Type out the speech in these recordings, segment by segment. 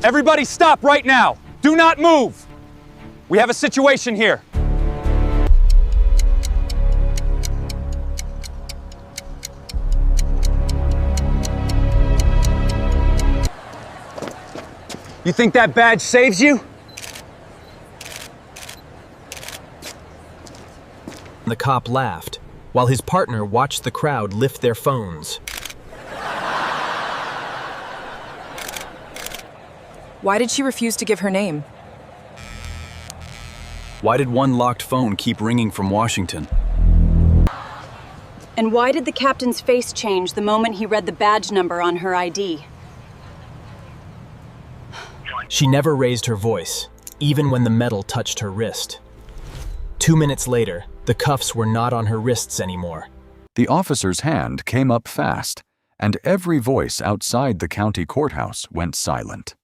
Everybody stop right now! Do not move! We have a situation here. You think that badge saves you? The cop laughed, while his partner watched the crowd lift their phones. Why did she refuse to give her name? Why did one locked phone keep ringing from Washington? And why did the captain's face change the moment he read the badge number on her ID? She never raised her voice, even when the metal touched her wrist. 2 minutes later, the cuffs were not on her wrists anymore. The officer's hand came up fast, and every voice outside the county courthouse went silent.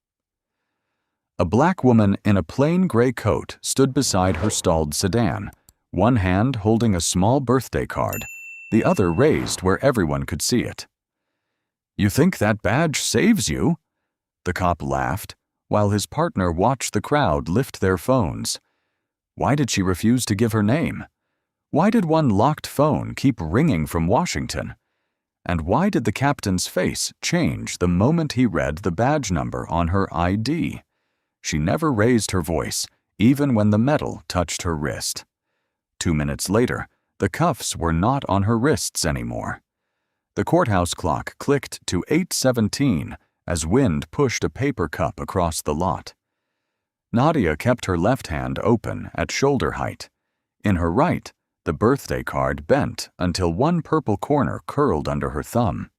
A black woman in a plain gray coat stood beside her stalled sedan, one hand holding a small birthday card, the other raised where everyone could see it. "You think that badge saves you?" The cop laughed, while his partner watched the crowd lift their phones. Why did she refuse to give her name? Why did one locked phone keep ringing from Washington? And why did the captain's face change the moment he read the badge number on her ID? She never raised her voice, even when the metal touched her wrist. 2 minutes later, the cuffs were not on her wrists anymore. The courthouse clock clicked to 8:17 as wind pushed a paper cup across the lot. Nadia kept her left hand open at shoulder height. In her right, the birthday card bent until one purple corner curled under her thumb.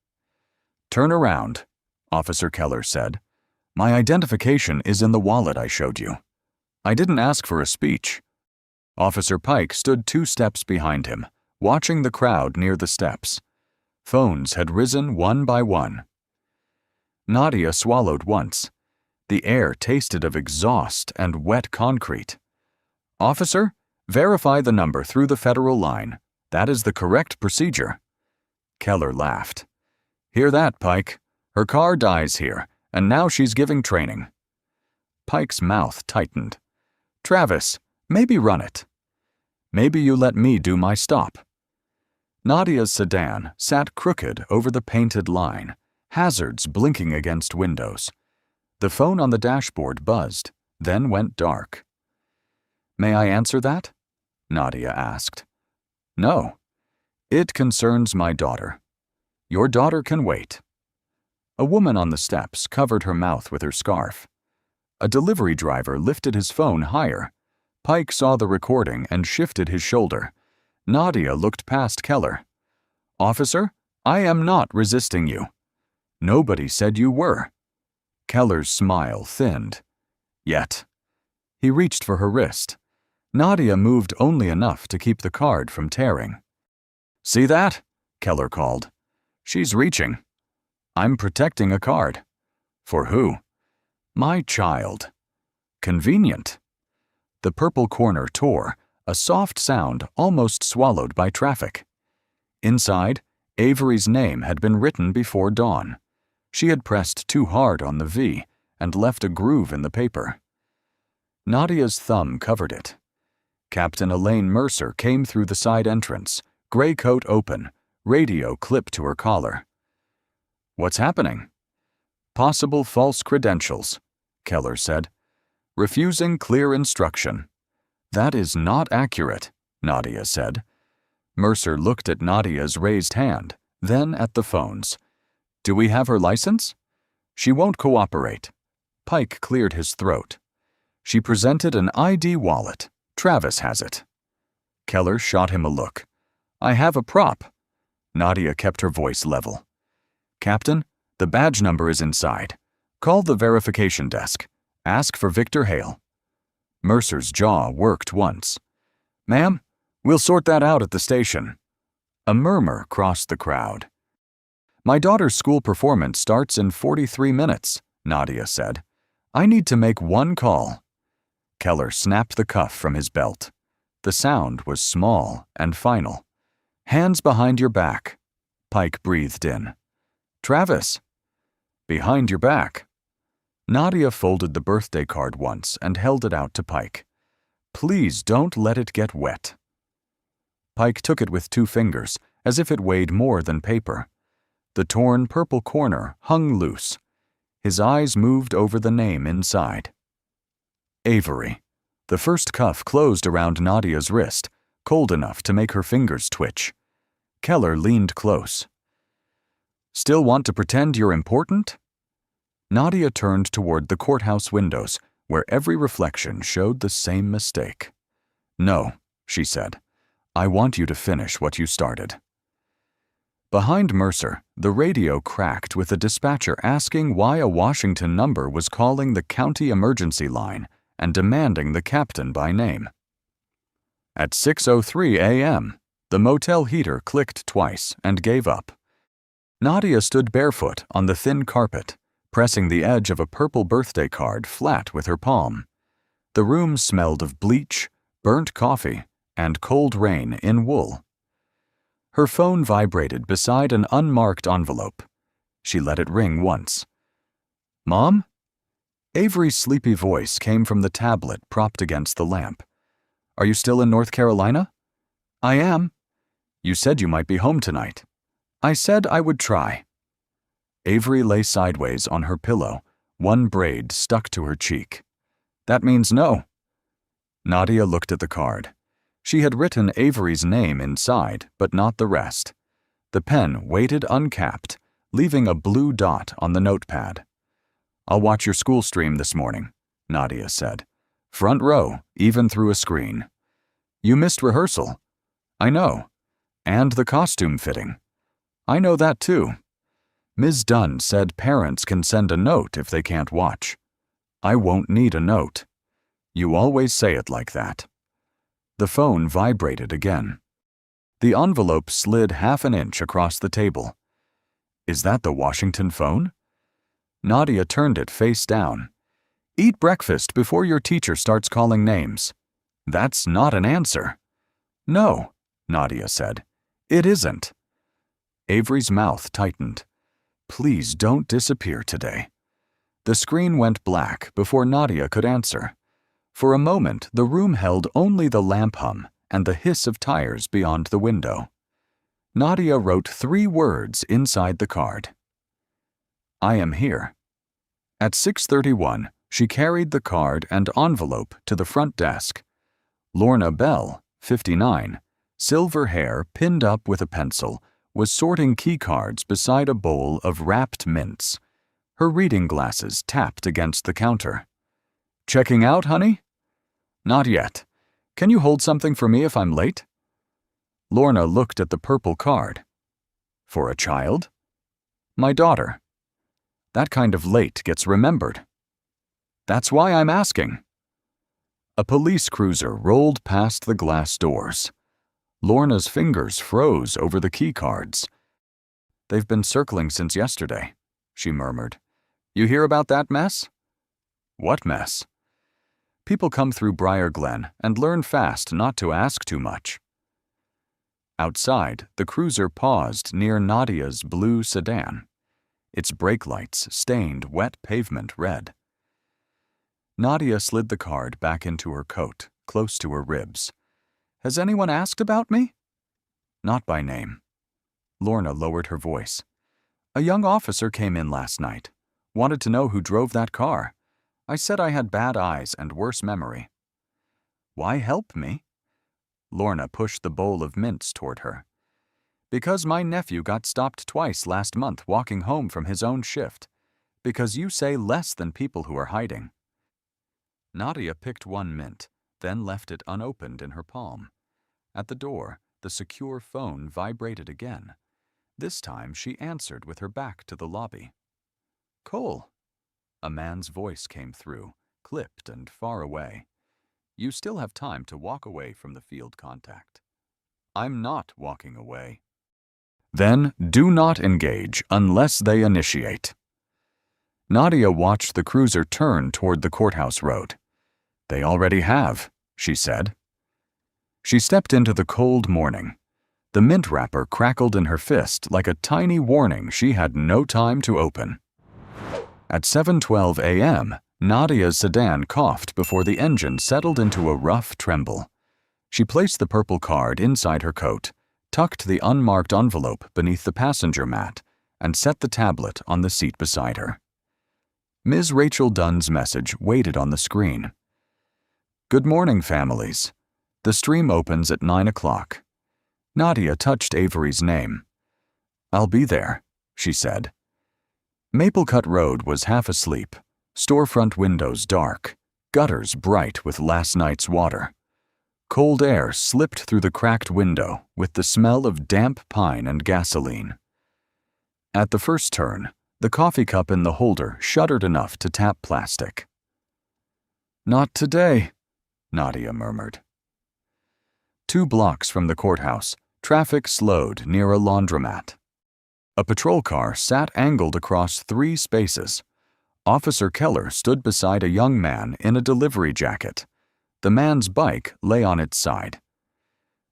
"Turn around," Officer Keller said. "My identification is in the wallet I showed you. I didn't ask for a speech." Officer Pike stood 2 steps behind him, watching the crowd near the steps. Phones had risen one by one. Nadia swallowed once. The air tasted of exhaust and wet concrete. "Officer, verify the number through the federal line. That is the correct procedure." Keller laughed. "Hear that, Pike? Her car dies here, and now she's giving training." Pike's mouth tightened. "Travis, maybe run it. Maybe you let me do my stop." Nadia's sedan sat crooked over the painted line, hazards blinking against windows. The phone on the dashboard buzzed, then went dark. "May I answer that?" Nadia asked. "No. It concerns my daughter. Your daughter can wait." A woman on the steps covered her mouth with her scarf. A delivery driver lifted his phone higher. Pike saw the recording and shifted his shoulder. Nadia looked past Keller. "Officer, I am not resisting you. Nobody said you were." Keller's smile thinned. "Yet." He reached for her wrist. Nadia moved only enough to keep the card from tearing. "See that?" Keller called. "She's reaching. I'm protecting a card. For who? My child. Convenient." The purple corner tore, a soft sound almost swallowed by traffic. Inside, Avery's name had been written before dawn. She had pressed too hard on the V and left a groove in the paper. Nadia's thumb covered it. Captain Elaine Mercer came through the side entrance, gray coat open, radio clipped to her collar. "What's happening?" "Possible false credentials," Keller said. "Refusing clear instruction." "That is not accurate," Nadia said. Mercer looked at Nadia's raised hand, then at the phones. "Do we have her license?" "She won't cooperate." Pike cleared his throat. "She presented an ID wallet. Travis has it." Keller shot him a look. "I have a prop." Nadia kept her voice level. "Captain, the badge number is inside. Call the verification desk. Ask for Victor Hale." Mercer's jaw worked once. "Ma'am, we'll sort that out at the station." A murmur crossed the crowd. "My daughter's school performance starts in 43 minutes, Nadia said. "I need to make one call." Keller snapped the cuff from his belt. The sound was small and final. "Hands behind your back." Pike breathed in. "Travis." "Behind your back." Nadia folded the birthday card once and held it out to Pike. "Please don't let it get wet." Pike took it with 2 fingers, as if it weighed more than paper. The torn purple corner hung loose. His eyes moved over the name inside. Avery. The first cuff closed around Nadia's wrist, cold enough to make her fingers twitch. Keller leaned close. "Still want to pretend you're important?" Nadia turned toward the courthouse windows, where every reflection showed the same mistake. "No," she said. "I want you to finish what you started." Behind Mercer, the radio cracked with a dispatcher asking why a Washington number was calling the county emergency line and demanding the captain by name. At 6:03 a.m., the motel heater clicked twice and gave up. Nadia stood barefoot on the thin carpet, pressing the edge of a purple birthday card flat with her palm. The room smelled of bleach, burnt coffee, and cold rain in wool. Her phone vibrated beside an unmarked envelope. She let it ring once. "Mom?" Avery's sleepy voice came from the tablet propped against the lamp. "Are you still in North Carolina?" "I am." "You said you might be home tonight." "I said I would try." Avery lay sideways on her pillow, one braid stuck to her cheek. "That means no." Nadia looked at the card. She had written Avery's name inside, but not the rest. The pen waited uncapped, leaving a blue dot on the notepad. "I'll watch your school stream this morning," Nadia said. "Front row, even through a screen." "You missed rehearsal." "I know. And the costume fitting." "I know that too. Ms. Dunn said parents can send a note if they can't watch." "I won't need a note." "You always say it like that." The phone vibrated again. The envelope slid half an inch across the table. "Is that the Washington phone?" Nadia turned it face down. "Eat breakfast before your teacher starts calling names." "That's not an answer." "No," Nadia said. "It isn't." Avery's mouth tightened. "Please don't disappear today." The screen went black before Nadia could answer. For a moment, the room held only the lamp hum and the hiss of tires beyond the window. Nadia wrote 3 words inside the card. "I am here." At 6:31, she carried the card and envelope to the front desk. Lorna Bell, 59, silver hair pinned up with a pencil, was sorting key cards beside a bowl of wrapped mints. Her reading glasses tapped against the counter. "Checking out, honey?" "Not yet. Can you hold something for me if I'm late?" Lorna looked at the purple card. "For a child?" "My daughter." "That kind of late gets remembered." "That's why I'm asking." A police cruiser rolled past the glass doors. Lorna's fingers froze over the key cards. "They've been circling since yesterday," she murmured. "You hear about that mess?" "What mess?" "People come through Briar Glen and learn fast not to ask too much." Outside, the cruiser paused near Nadia's blue sedan. Its brake lights stained wet pavement red. Nadia slid the card back into her coat, close to her ribs. "Has anyone asked about me?" "Not by name." Lorna lowered her voice. "A young officer came in last night. Wanted to know who drove that car. I said I had bad eyes and worse memory." "Why help me?" Lorna pushed the bowl of mints toward her. "Because my nephew got stopped twice last month walking home from his own shift. Because you say less than people who are hiding." Nadia picked one mint, then left it unopened in her palm. At the door, the secure phone vibrated again. This time she answered with her back to the lobby. "Cole." A man's voice came through, clipped and far away. "You still have time to walk away from the field contact." "I'm not walking away." "Then do not engage unless they initiate." Nadia watched the cruiser turn toward the courthouse road. "They already have," she said. She stepped into the cold morning. The mint wrapper crackled in her fist like a tiny warning she had no time to open. At 7:12 a.m., Nadia's sedan coughed before the engine settled into a rough tremble. She placed the purple card inside her coat, tucked the unmarked envelope beneath the passenger mat, and set the tablet on the seat beside her. Ms. Rachel Dunn's message waited on the screen. Good morning, families. The stream opens at 9 o'clock. Nadia touched Avery's name. I'll be there, she said. Maplecut Road was half asleep, storefront windows dark, gutters bright with last night's water. Cold air slipped through the cracked window with the smell of damp pine and gasoline. At the first turn, the coffee cup in the holder shuddered enough to tap plastic. Not today, Nadia murmured. 2 blocks from the courthouse, traffic slowed near a laundromat. A patrol car sat angled across 3 spaces. Officer Keller stood beside a young man in a delivery jacket. The man's bike lay on its side.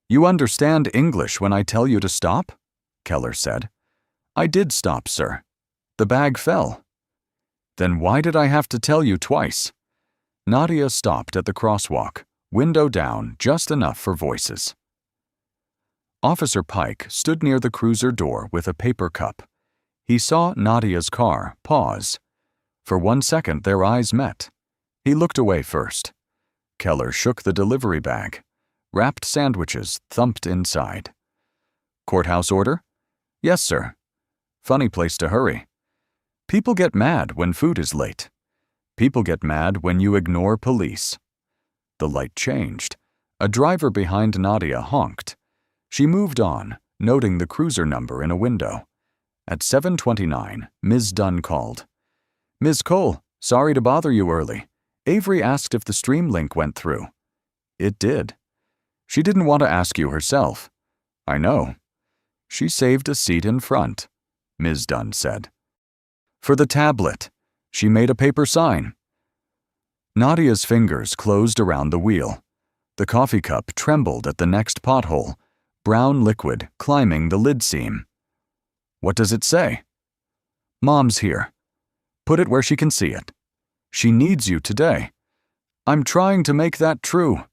You understand English when I tell you to stop? Keller said. I did stop, sir. The bag fell. Then why did I have to tell you twice? Nadia stopped at the crosswalk, window down just enough for voices. Officer Pike stood near the cruiser door with a paper cup. He saw Nadia's car pause. For 1 second their eyes met. He looked away first. Keller shook the delivery bag. Wrapped sandwiches thumped inside. Courthouse order? Yes, sir. Funny place to hurry. People get mad when food is late. People get mad when you ignore police. The light changed. A driver behind Nadia honked. She moved on, noting the cruiser number in a window. At 7:29, Ms. Dunn called. Ms. Cole, sorry to bother you early. Avery asked if the stream link went through. It did. She didn't want to ask you herself. I know. She saved a seat in front, Ms. Dunn said. For the tablet. She made a paper sign. Nadia's fingers closed around the wheel. The coffee cup trembled at the next pothole, brown liquid climbing the lid seam. What does it say? Mom's here. Put it where she can see it. She needs you today. I'm trying to make that true.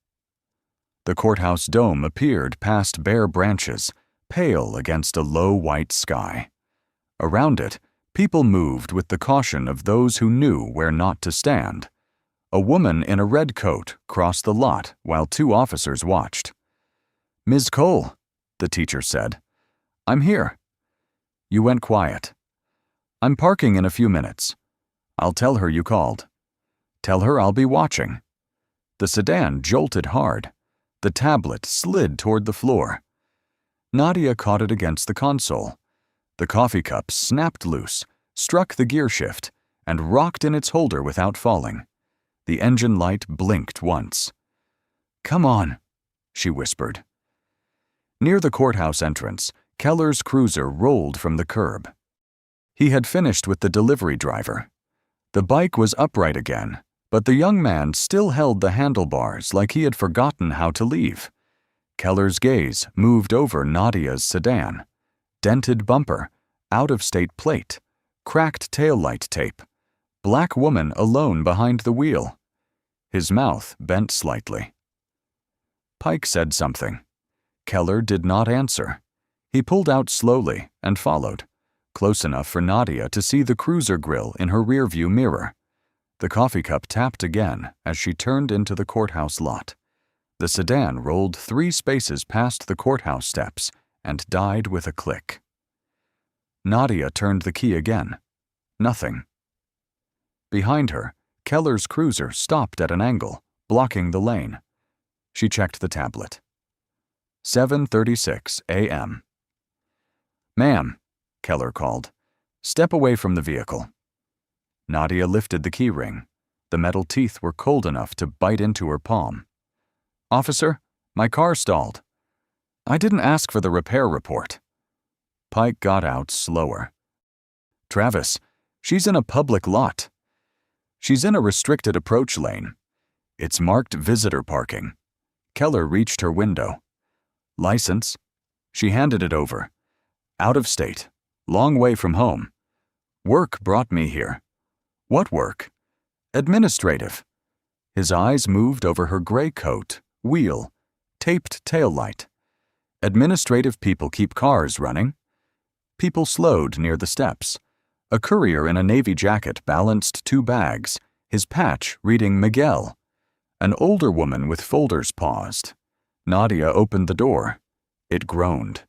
The courthouse dome appeared past bare branches, pale against a low white sky. Around it, people moved with the caution of those who knew where not to stand. A woman in a red coat crossed the lot while 2 officers watched. Ms. Cole, the teacher said. I'm here. You went quiet. I'm parking in a few minutes. I'll tell her you called. Tell her I'll be watching. The sedan jolted hard. The tablet slid toward the floor. Nadia caught it against the console. The coffee cup snapped loose, struck the gear shift, and rocked in its holder without falling. The engine light blinked once. Come on, she whispered. Near the courthouse entrance, Keller's cruiser rolled from the curb. He had finished with the delivery driver. The bike was upright again, but the young man still held the handlebars like he had forgotten how to leave. Keller's gaze moved over Nadia's sedan. Dented bumper, out-of-state plate, cracked taillight tape, black woman alone behind the wheel. His mouth bent slightly. Pike said something. Keller did not answer. He pulled out slowly and followed, close enough for Nadia to see the cruiser grill in her rearview mirror. The coffee cup tapped again as she turned into the courthouse lot. The sedan rolled 3 spaces past the courthouse steps and died with a click. Nadia turned the key again. Nothing. Behind her, Keller's cruiser stopped at an angle, blocking the lane. She checked the tablet. 7:36 a.m. Ma'am, Keller called. Step away from the vehicle. Nadia lifted the key ring. The metal teeth were cold enough to bite into her palm. Officer, my car stalled. I didn't ask for the repair report. Pike got out slower. Travis, she's in a public lot. She's in a restricted approach lane. It's marked visitor parking. Keller reached her window. License? She handed it over. Out of state. Long way from home. Work brought me here. What work? Administrative. His eyes moved over her gray coat, wheel, taped taillight. Administrative people keep cars running. People slowed near the steps. A courier in a navy jacket balanced 2 bags, his patch reading Miguel. An older woman with folders paused. Nadia opened the door. It groaned.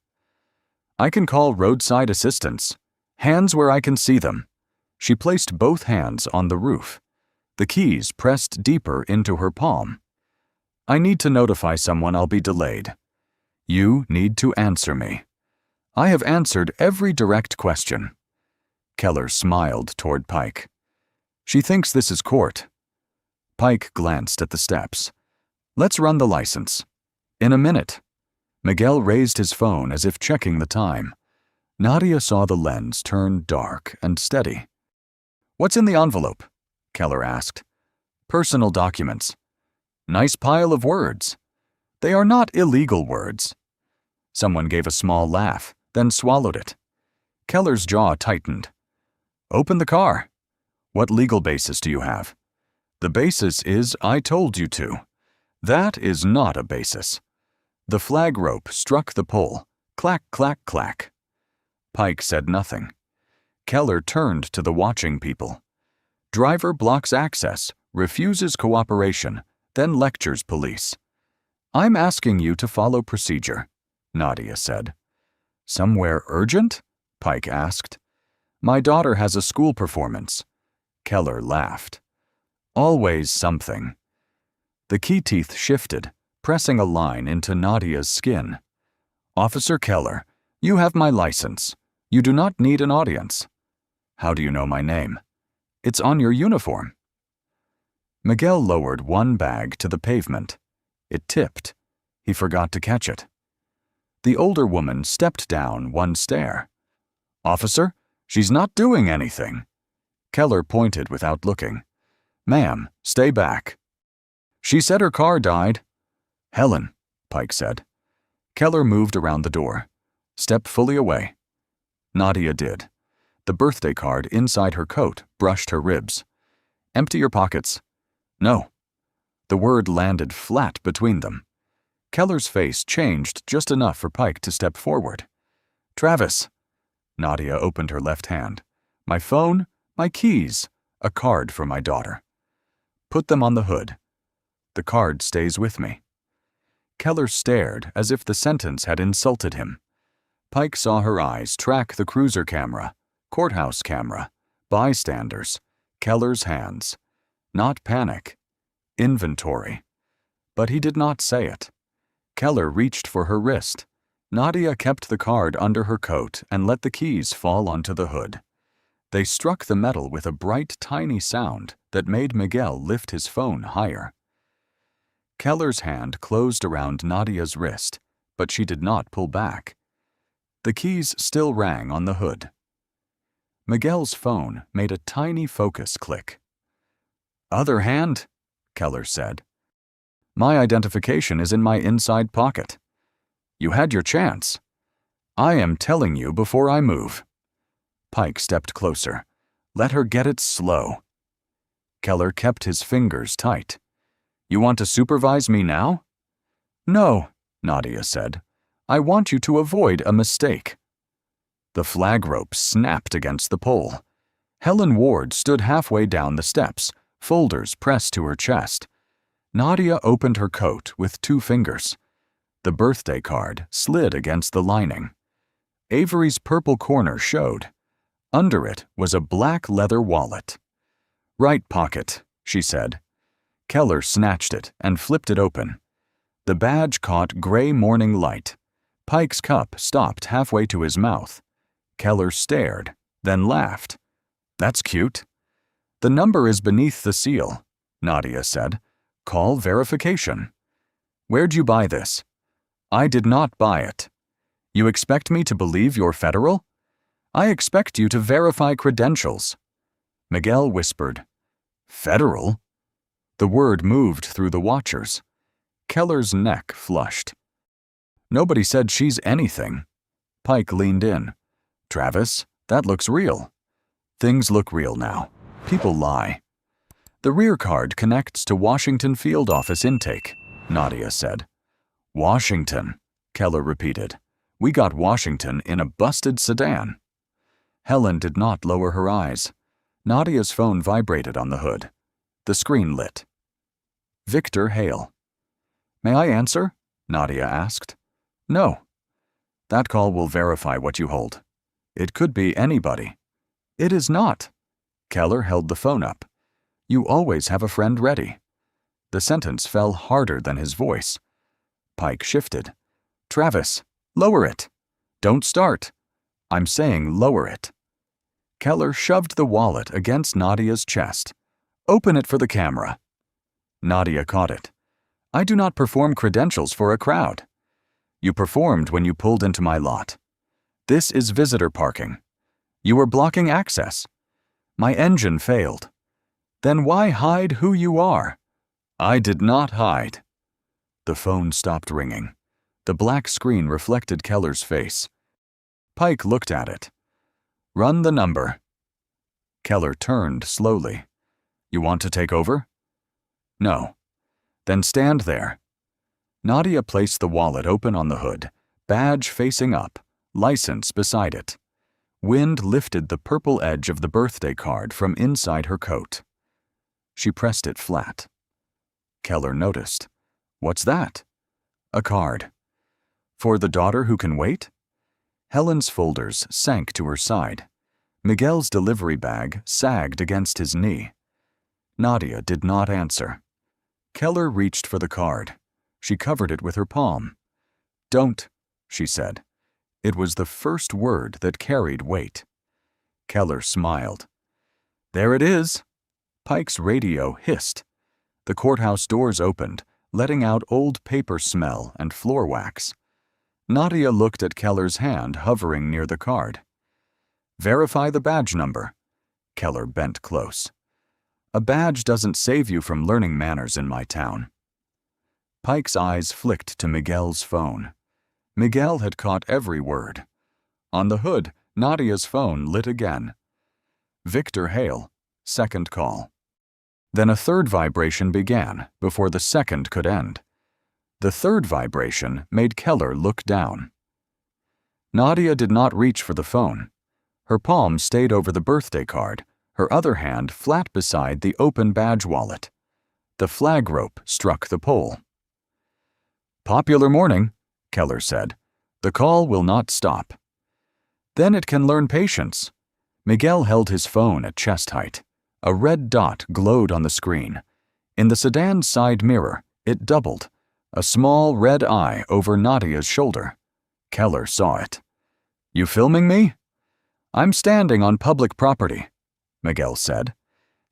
I can call roadside assistance. Hands where I can see them. She placed both hands on the roof. The keys pressed deeper into her palm. I need to notify someone I'll be delayed. You need to answer me. I have answered every direct question. Keller smiled toward Pike. She thinks this is court. Pike glanced at the steps. Let's run the license. In a minute. Miguel raised his phone as if checking the time. Nadia saw the lens turn dark and steady. What's in the envelope? Keller asked. Personal documents. Nice pile of words. They are not illegal words. Someone gave a small laugh, then swallowed it. Keller's jaw tightened. Open the car. What legal basis do you have? The basis is I told you to. That is not a basis. The flag rope struck the pole. Clack, clack, clack. Pike said nothing. Keller turned to the watching people. Driver blocks access, refuses cooperation, then lectures police. I'm asking you to follow procedure, Nadia said. Somewhere urgent? Pike asked. My daughter has a school performance. Keller laughed. Always something. The key teeth shifted, pressing a line into Nadia's skin. Officer Keller, you have my license. You do not need an audience. How do you know my name? It's on your uniform. Miguel lowered one bag to the pavement. It tipped. He forgot to catch it. The older woman stepped down one stair. Officer, she's not doing anything. Keller pointed without looking. Ma'am, stay back. She said her car died. Helen, Pike said. Keller moved around the door. Step fully away. Nadia did. The birthday card inside her coat brushed her ribs. Empty your pockets. No. The word landed flat between them. Keller's face changed just enough for Pike to step forward. Travis. Nadia opened her left hand. My phone, my keys, a card for my daughter. Put them on the hood. The card stays with me. Keller stared as if the sentence had insulted him. Pike saw her eyes track the cruiser camera, courthouse camera, bystanders, Keller's hands. Not panic. Inventory. But he did not say it. Keller reached for her wrist. Nadia kept the card under her coat and let the keys fall onto the hood. They struck the metal with a bright, tiny sound that made Miguel lift his phone higher. Keller's hand closed around Nadia's wrist, but she did not pull back. The keys still rang on the hood. Miguel's phone made a tiny focus click. Other hand, Keller said. My identification is in my inside pocket. You had your chance. I am telling you before I move. Pike stepped closer. Let her get it slow. Keller kept his fingers tight. You want to supervise me now? No, Nadia said. I want you to avoid a mistake. The flag rope snapped against the pole. Helen Ward stood halfway down the steps, folders pressed to her chest. Nadia opened her coat with 2 fingers. The birthday card slid against the lining. Avery's purple corner showed. Under it was a black leather wallet. Right pocket, she said. Keller snatched it and flipped it open. The badge caught gray morning light. Pike's cup stopped halfway to his mouth. Keller stared, then laughed. That's cute. The number is beneath the seal, Nadia said. Call verification. Where'd you buy this? I did not buy it. You expect me to believe you're federal? I expect you to verify credentials. Miguel whispered. Federal? The word moved through the watchers. Keller's neck flushed. Nobody said she's anything. Pike leaned in. Travis, that looks real. Things look real now. People lie. The rear card connects to Washington field office intake, Nadia said. Washington, Keller repeated. We got Washington in a busted sedan. Helen did not lower her eyes. Nadia's phone vibrated on the hood. The screen lit. Victor Hale. May I answer? Nadia asked. No. That call will verify what you hold. It could be anybody. It is not. Keller held the phone up. You always have a friend ready. The sentence fell harder than his voice. Pike shifted. Travis, lower it. Don't start. I'm saying lower it. Keller shoved the wallet against Nadia's chest. Open it for the camera. Nadia caught it. I do not perform credentials for a crowd. You performed when you pulled into my lot. This is visitor parking. You were blocking access. My engine failed. Then why hide who you are? I did not hide. The phone stopped ringing. The black screen reflected Keller's face. Pike looked at it. Run the number. Keller turned slowly. You want to take over? No. Then stand there. Nadia placed the wallet open on the hood, badge facing up, license beside it. Wind lifted the purple edge of the birthday card from inside her coat. She pressed it flat. Keller noticed. What's that? A card. For the daughter who can wait? Helen's folders sank to her side. Miguel's delivery bag sagged against his knee. Nadia did not answer. Keller reached for the card. She covered it with her palm. Don't, she said. It was the first word that carried weight. Keller smiled. There it is. Pike's radio hissed. The courthouse doors opened, letting out old paper smell and floor wax. Nadia looked at Keller's hand hovering near the card. Verify the badge number. Keller bent close. A badge doesn't save you from learning manners in my town. Pike's eyes flicked to Miguel's phone. Miguel had caught every word. On the hood, Nadia's phone lit again. Victor Hale, second call. Then a third vibration began before the second could end. The third vibration made Keller look down. Nadia did not reach for the phone. Her palm stayed over the birthday card, her other hand flat beside the open badge wallet. The flag rope struck the pole. Popular morning, Keller said. The call will not stop. Then it can learn patience. Miguel held his phone at chest height. A red dot glowed on the screen. In the sedan's side mirror, it doubled. A small red eye over Nadia's shoulder. Keller saw it. You filming me? I'm standing on public property, Miguel said.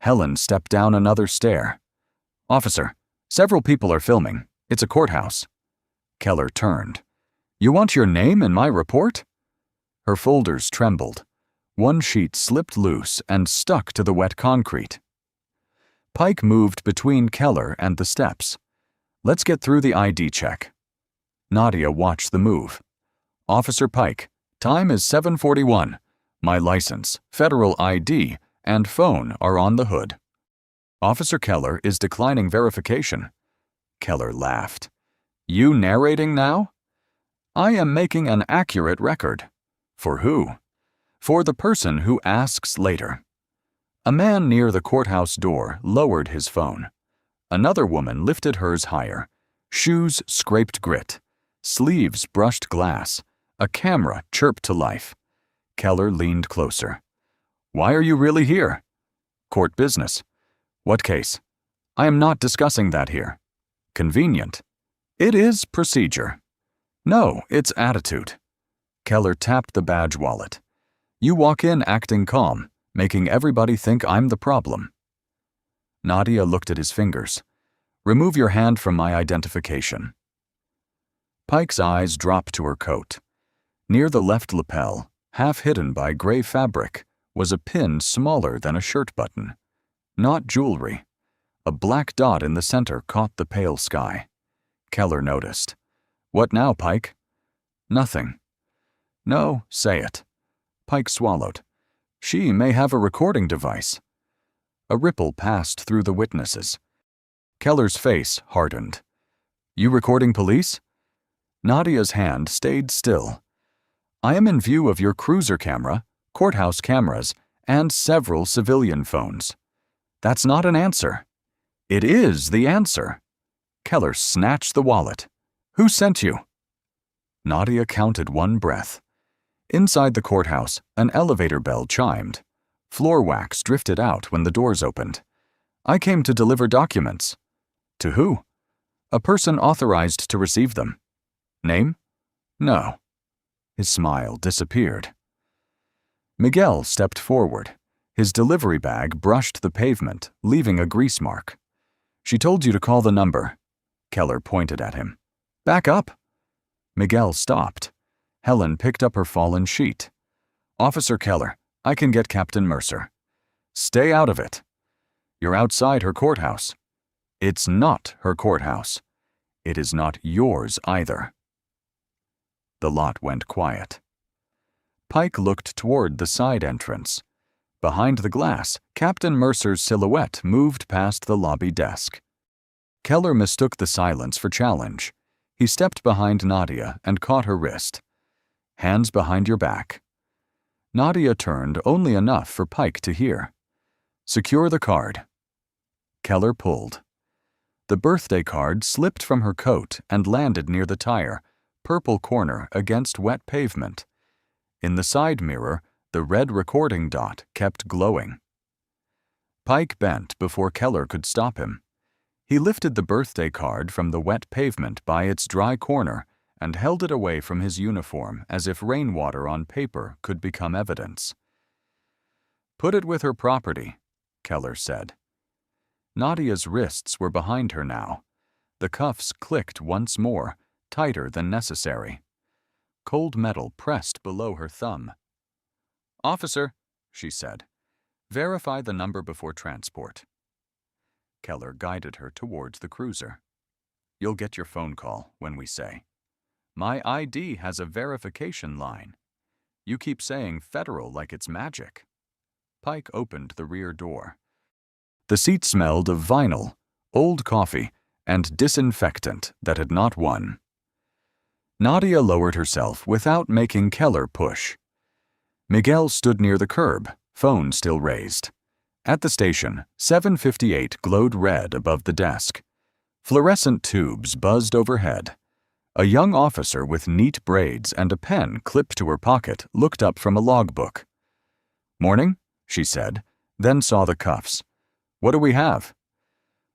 Helen stepped down another stair. Officer, several people are filming. It's a courthouse. Keller turned. You want your name in my report? Her folders trembled. One sheet slipped loose and stuck to the wet concrete. Pike moved between Keller and the steps. Let's get through the ID check. Nadia watched the move. Officer Pike, time is 7:41. My license, federal ID, and phone are on the hood. Officer Keller is declining verification. Keller laughed. You narrating now? I am making an accurate record. For who? For the person who asks later. A man near the courthouse door lowered his phone. Another woman lifted hers higher. Shoes scraped grit. Sleeves brushed glass. A camera chirped to life. Keller leaned closer. Why are you really here? Court business. What case? I am not discussing that here. Convenient. It is procedure. No, it's attitude. Keller tapped the badge wallet. You walk in acting calm, making everybody think I'm the problem. Nadia looked at his fingers. Remove your hand from my identification. Pike's eyes dropped to her coat. Near the left lapel, half hidden by gray fabric, was a pin smaller than a shirt button. Not jewelry. A black dot in the center caught the pale sky. Keller noticed. What now, Pike? Nothing. No, say it. Pike swallowed. She may have a recording device. A ripple passed through the witnesses. Keller's face hardened. You recording police? Nadia's hand stayed still. I am in view of your cruiser camera, courthouse cameras, and several civilian phones. That's not an answer. It is the answer. Keller snatched the wallet. Who sent you? Nadia counted one breath. Inside the courthouse, an elevator bell chimed. Floor wax drifted out when the doors opened. I came to deliver documents. To who? A person authorized to receive them. Name? No. His smile disappeared. Miguel stepped forward. His delivery bag brushed the pavement, leaving a grease mark. She told you to call the number. Keller pointed at him. Back up. Miguel stopped. Helen picked up her fallen sheet. Officer Keller, I can get Captain Mercer. Stay out of it. You're outside her courthouse. It's not her courthouse. It is not yours either. The lot went quiet. Pike looked toward the side entrance. Behind the glass, Captain Mercer's silhouette moved past the lobby desk. Keller mistook the silence for challenge. He stepped behind Nadia and caught her wrist. Hands behind your back. Nadia turned only enough for Pike to hear. Secure the card. Keller pulled. The birthday card slipped from her coat and landed near the tire, purple corner against wet pavement. In the side mirror, the red recording dot kept glowing. Pike bent before Keller could stop him. He lifted the birthday card from the wet pavement by its dry corner and held it away from his uniform as if rainwater on paper could become evidence. Put it with her property, Keller said. Nadia's wrists were behind her now. The cuffs clicked once more, tighter than necessary. Cold metal pressed below her thumb. Officer, she said, verify the number before transport. Keller guided her towards the cruiser. You'll get your phone call when we say. My ID has a verification line. You keep saying federal like it's magic. Pike opened the rear door. The seat smelled of vinyl, old coffee, and disinfectant that had not won. Nadia lowered herself without making Keller push. Miguel stood near the curb, phone still raised. At the station, 758 glowed red above the desk. Fluorescent tubes buzzed overhead. A young officer with neat braids and a pen clipped to her pocket looked up from a logbook. Morning, she said, then saw the cuffs. What do we have?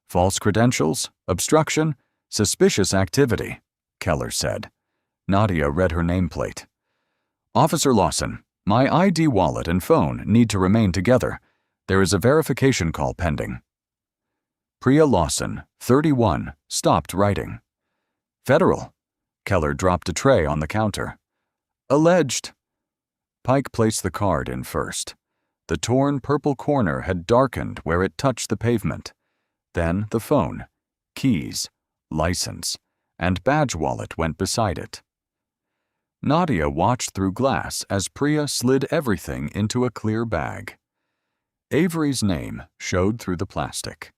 False credentials, obstruction, suspicious activity, Keller said. Nadia read her nameplate. Officer Lawson, my ID wallet and phone need to remain together. There is a verification call pending. Priya Lawson, 31, stopped writing. Federal. Keller dropped a tray on the counter. Alleged. Pike placed the card in first. The torn purple corner had darkened where it touched the pavement. Then the phone, keys, license, and badge wallet went beside it. Nadia watched through glass as Priya slid everything into a clear bag. Avery's name showed through the plastic.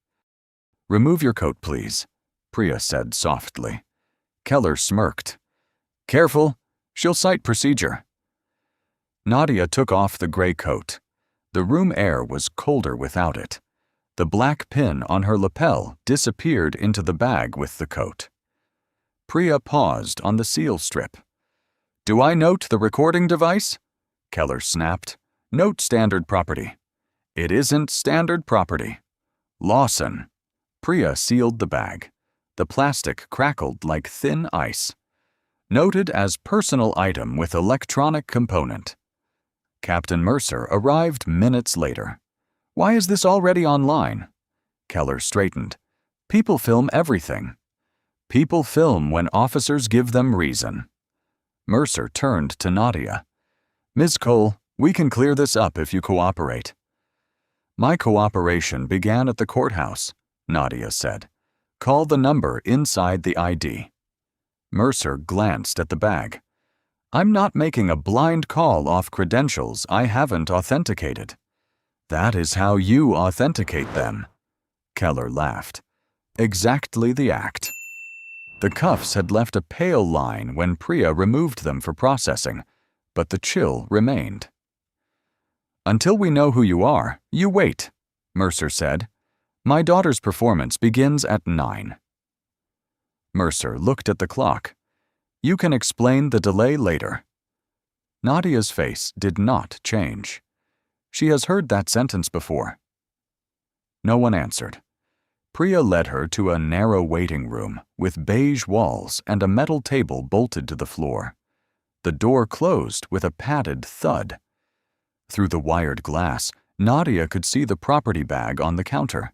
Remove your coat, please, Priya said softly. Keller smirked. Careful, she'll cite procedure. Nadia took off the gray coat. The room air was colder without it. The black pin on her lapel disappeared into the bag with the coat. Priya paused on the seal strip. Do I note the recording device? Keller snapped. Note standard property. It isn't standard property. Lawson. Priya sealed the bag. The plastic crackled like thin ice. Noted as personal item with electronic component. Captain Mercer arrived minutes later. Why is this already online? Keller straightened. People film everything. People film when officers give them reason. Mercer turned to Nadia. Ms. Cole, we can clear this up if you cooperate. My cooperation began at the courthouse, Nadia said. Call the number inside the ID. Mercer glanced at the bag. I'm not making a blind call off credentials I haven't authenticated. That is how you authenticate them. Keller laughed. Exactly the act. The cuffs had left a pale line when Priya removed them for processing, but the chill remained. Until we know who you are, you wait, Mercer said. My daughter's performance begins at 9. Mercer looked at the clock. You can explain the delay later. Nadia's face did not change. She has heard that sentence before. No one answered. Priya led her to a narrow waiting room with beige walls and a metal table bolted to the floor. The door closed with a padded thud. Through the wired glass, Nadia could see the property bag on the counter.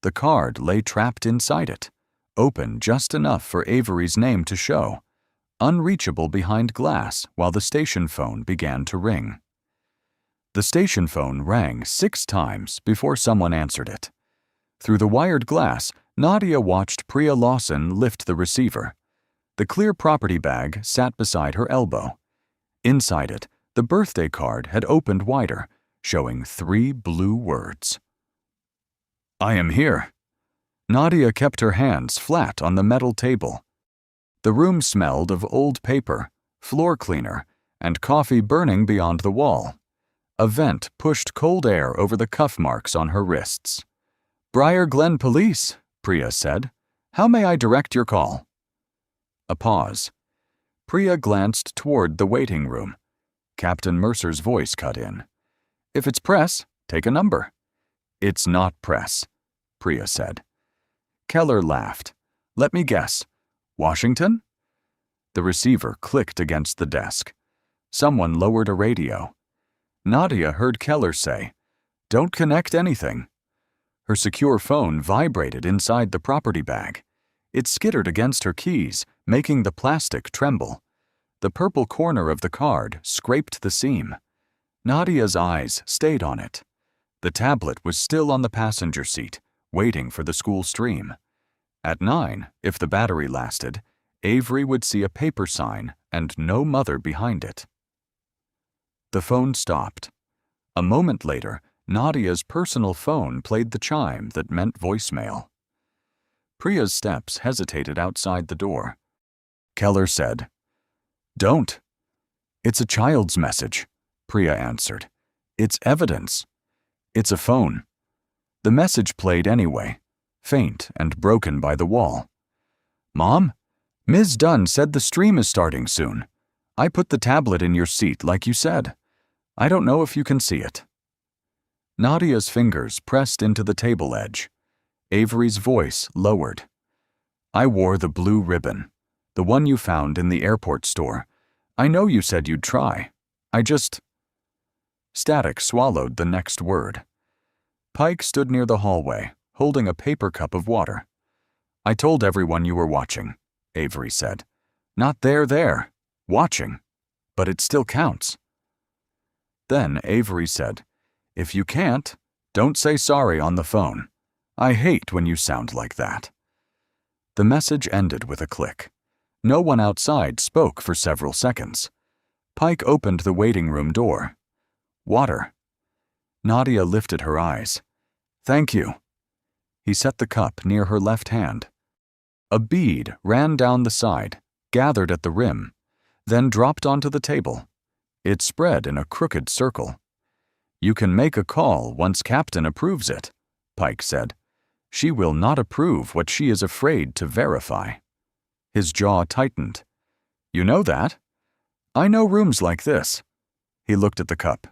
The card lay trapped inside it, open just enough for Avery's name to show, unreachable behind glass while the station phone began to ring. The station phone rang 6 times before someone answered it. Through the wired glass, Nadia watched Priya Lawson lift the receiver. The clear property bag sat beside her elbow. Inside it, the birthday card had opened wider, showing 3 blue words. I am here. Nadia kept her hands flat on the metal table. The room smelled of old paper, floor cleaner, and coffee burning beyond the wall. A vent pushed cold air over the cuff marks on her wrists. Briar Glen Police, Priya said. How may I direct your call? A pause. Priya glanced toward the waiting room. Captain Mercer's voice cut in. If it's press, take a number. It's not press, Priya said. Keller laughed. Let me guess. Washington? The receiver clicked against the desk. Someone lowered a radio. Nadia heard Keller say, Don't connect anything. Her secure phone vibrated inside the property bag. It skittered against her keys, making the plastic tremble. The purple corner of the card scraped the seam. Nadia's eyes stayed on it. The tablet was still on the passenger seat, waiting for the school stream. At 9, if the battery lasted, Avery would see a paper sign and no mother behind it. The phone stopped. A moment later, Nadia's personal phone played the chime that meant voicemail. Priya's steps hesitated outside the door. Keller said, Don't. It's a child's message, Priya answered. It's evidence. It's a phone. The message played anyway, faint and broken by the wall. Mom, Ms. Dunn said the stream is starting soon. I put the tablet in your seat like you said. I don't know if you can see it. Nadia's fingers pressed into the table edge. Avery's voice lowered. I wore the blue ribbon, the one you found in the airport store. I know you said you'd try. I just... Static swallowed the next word. Pike stood near the hallway, holding a paper cup of water. I told everyone you were watching, Avery said. Not there. Watching. But it still counts. Then Avery said, If you can't, don't say sorry on the phone. I hate when you sound like that. The message ended with a click. No one outside spoke for several seconds. Pike opened the waiting room door. Water. Nadia lifted her eyes. Thank you. He set the cup near her left hand. A bead ran down the side, gathered at the rim, then dropped onto the table. It spread in a crooked circle. You can make a call once Captain approves it, Pike said. She will not approve what she is afraid to verify. His jaw tightened. You know that? I know rooms like this. He looked at the cup.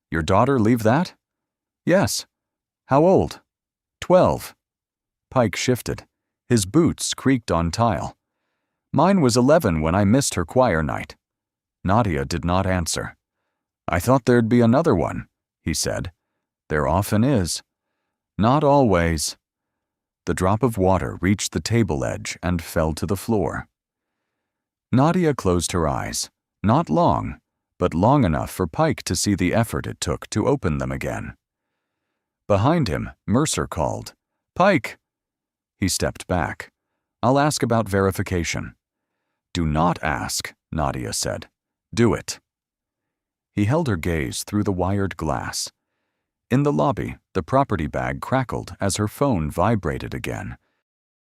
Your daughter leave that? Yes. How old? 12. Pike shifted. His boots creaked on tile. Mine was 11 when I missed her choir night. Nadia did not answer. I thought there'd be another one, he said. There often is. Not always. The drop of water reached the table edge and fell to the floor. Nadia closed her eyes. Not long, but long enough for Pike to see the effort it took to open them again. Behind him, Mercer called, Pike! He stepped back. I'll ask about verification. Do not ask, Nadia said. Do it. He held her gaze through the wired glass. In the lobby, the property bag crackled as her phone vibrated again.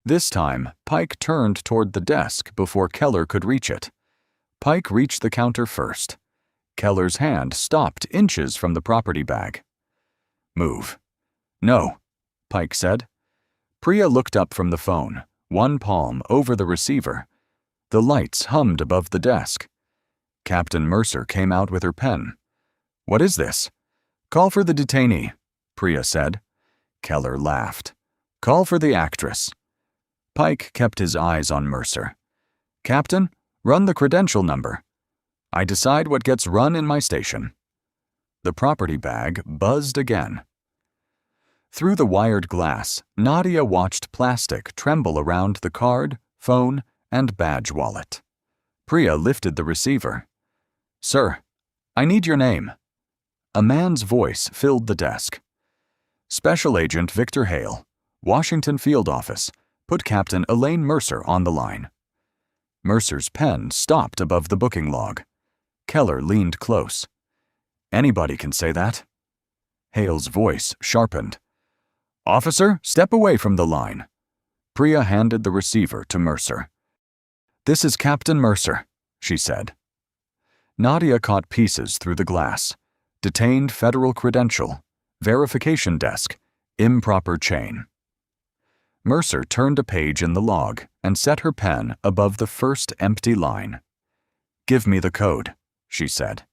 This time, Pike turned toward the desk before Keller could reach it. Pike reached the counter first. Keller's hand stopped inches from the property bag. "Move." "No," Pike said. Priya looked up from the phone, one palm over the receiver. The lights hummed above the desk. Captain Mercer came out with her pen. "What is this?" "Call for the detainee," Priya said. Keller laughed. "Call for the actress." Pike kept his eyes on Mercer. "Captain, run the credential number. I decide what gets run in my station." The property bag buzzed again. Through the wired glass, Nadia watched plastic tremble around the card, phone, and badge wallet. Priya lifted the receiver. "Sir, I need your name." A man's voice filled the desk. "Special Agent Victor Hale, Washington Field Office. Put Captain Elaine Mercer on the line." Mercer's pen stopped above the booking log. Keller leaned close. "Anybody can say that." Hale's voice sharpened. "Officer, step away from the line." Priya handed the receiver to Mercer. "This is Captain Mercer," she said. Nadia caught pieces through the glass. Detained federal credential, verification desk, improper chain. Mercer turned a page in the log and set her pen above the first empty line. "Give me the code," she said.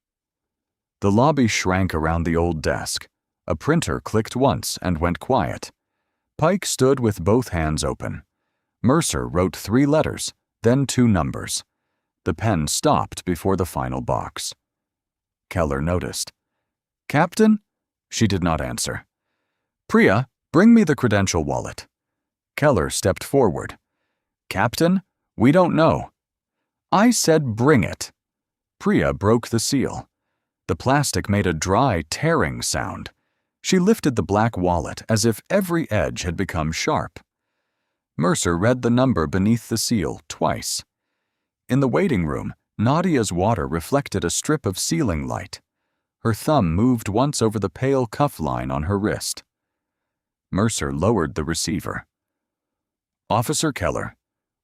The lobby shrank around the old desk. A printer clicked once and went quiet. Pike stood with both hands open. Mercer wrote 3 letters, then 2 numbers. The pen stopped before the final box. Keller noticed. "Captain?" She did not answer. "Priya, bring me the credential wallet." Keller stepped forward. "Captain, we don't know." "I said bring it." Priya broke the seal. The plastic made a dry, tearing sound. She lifted the black wallet as if every edge had become sharp. Mercer read the number beneath the seal twice. In the waiting room, Nadia's water reflected a strip of ceiling light. Her thumb moved once over the pale cuff line on her wrist. Mercer lowered the receiver. "Officer Keller,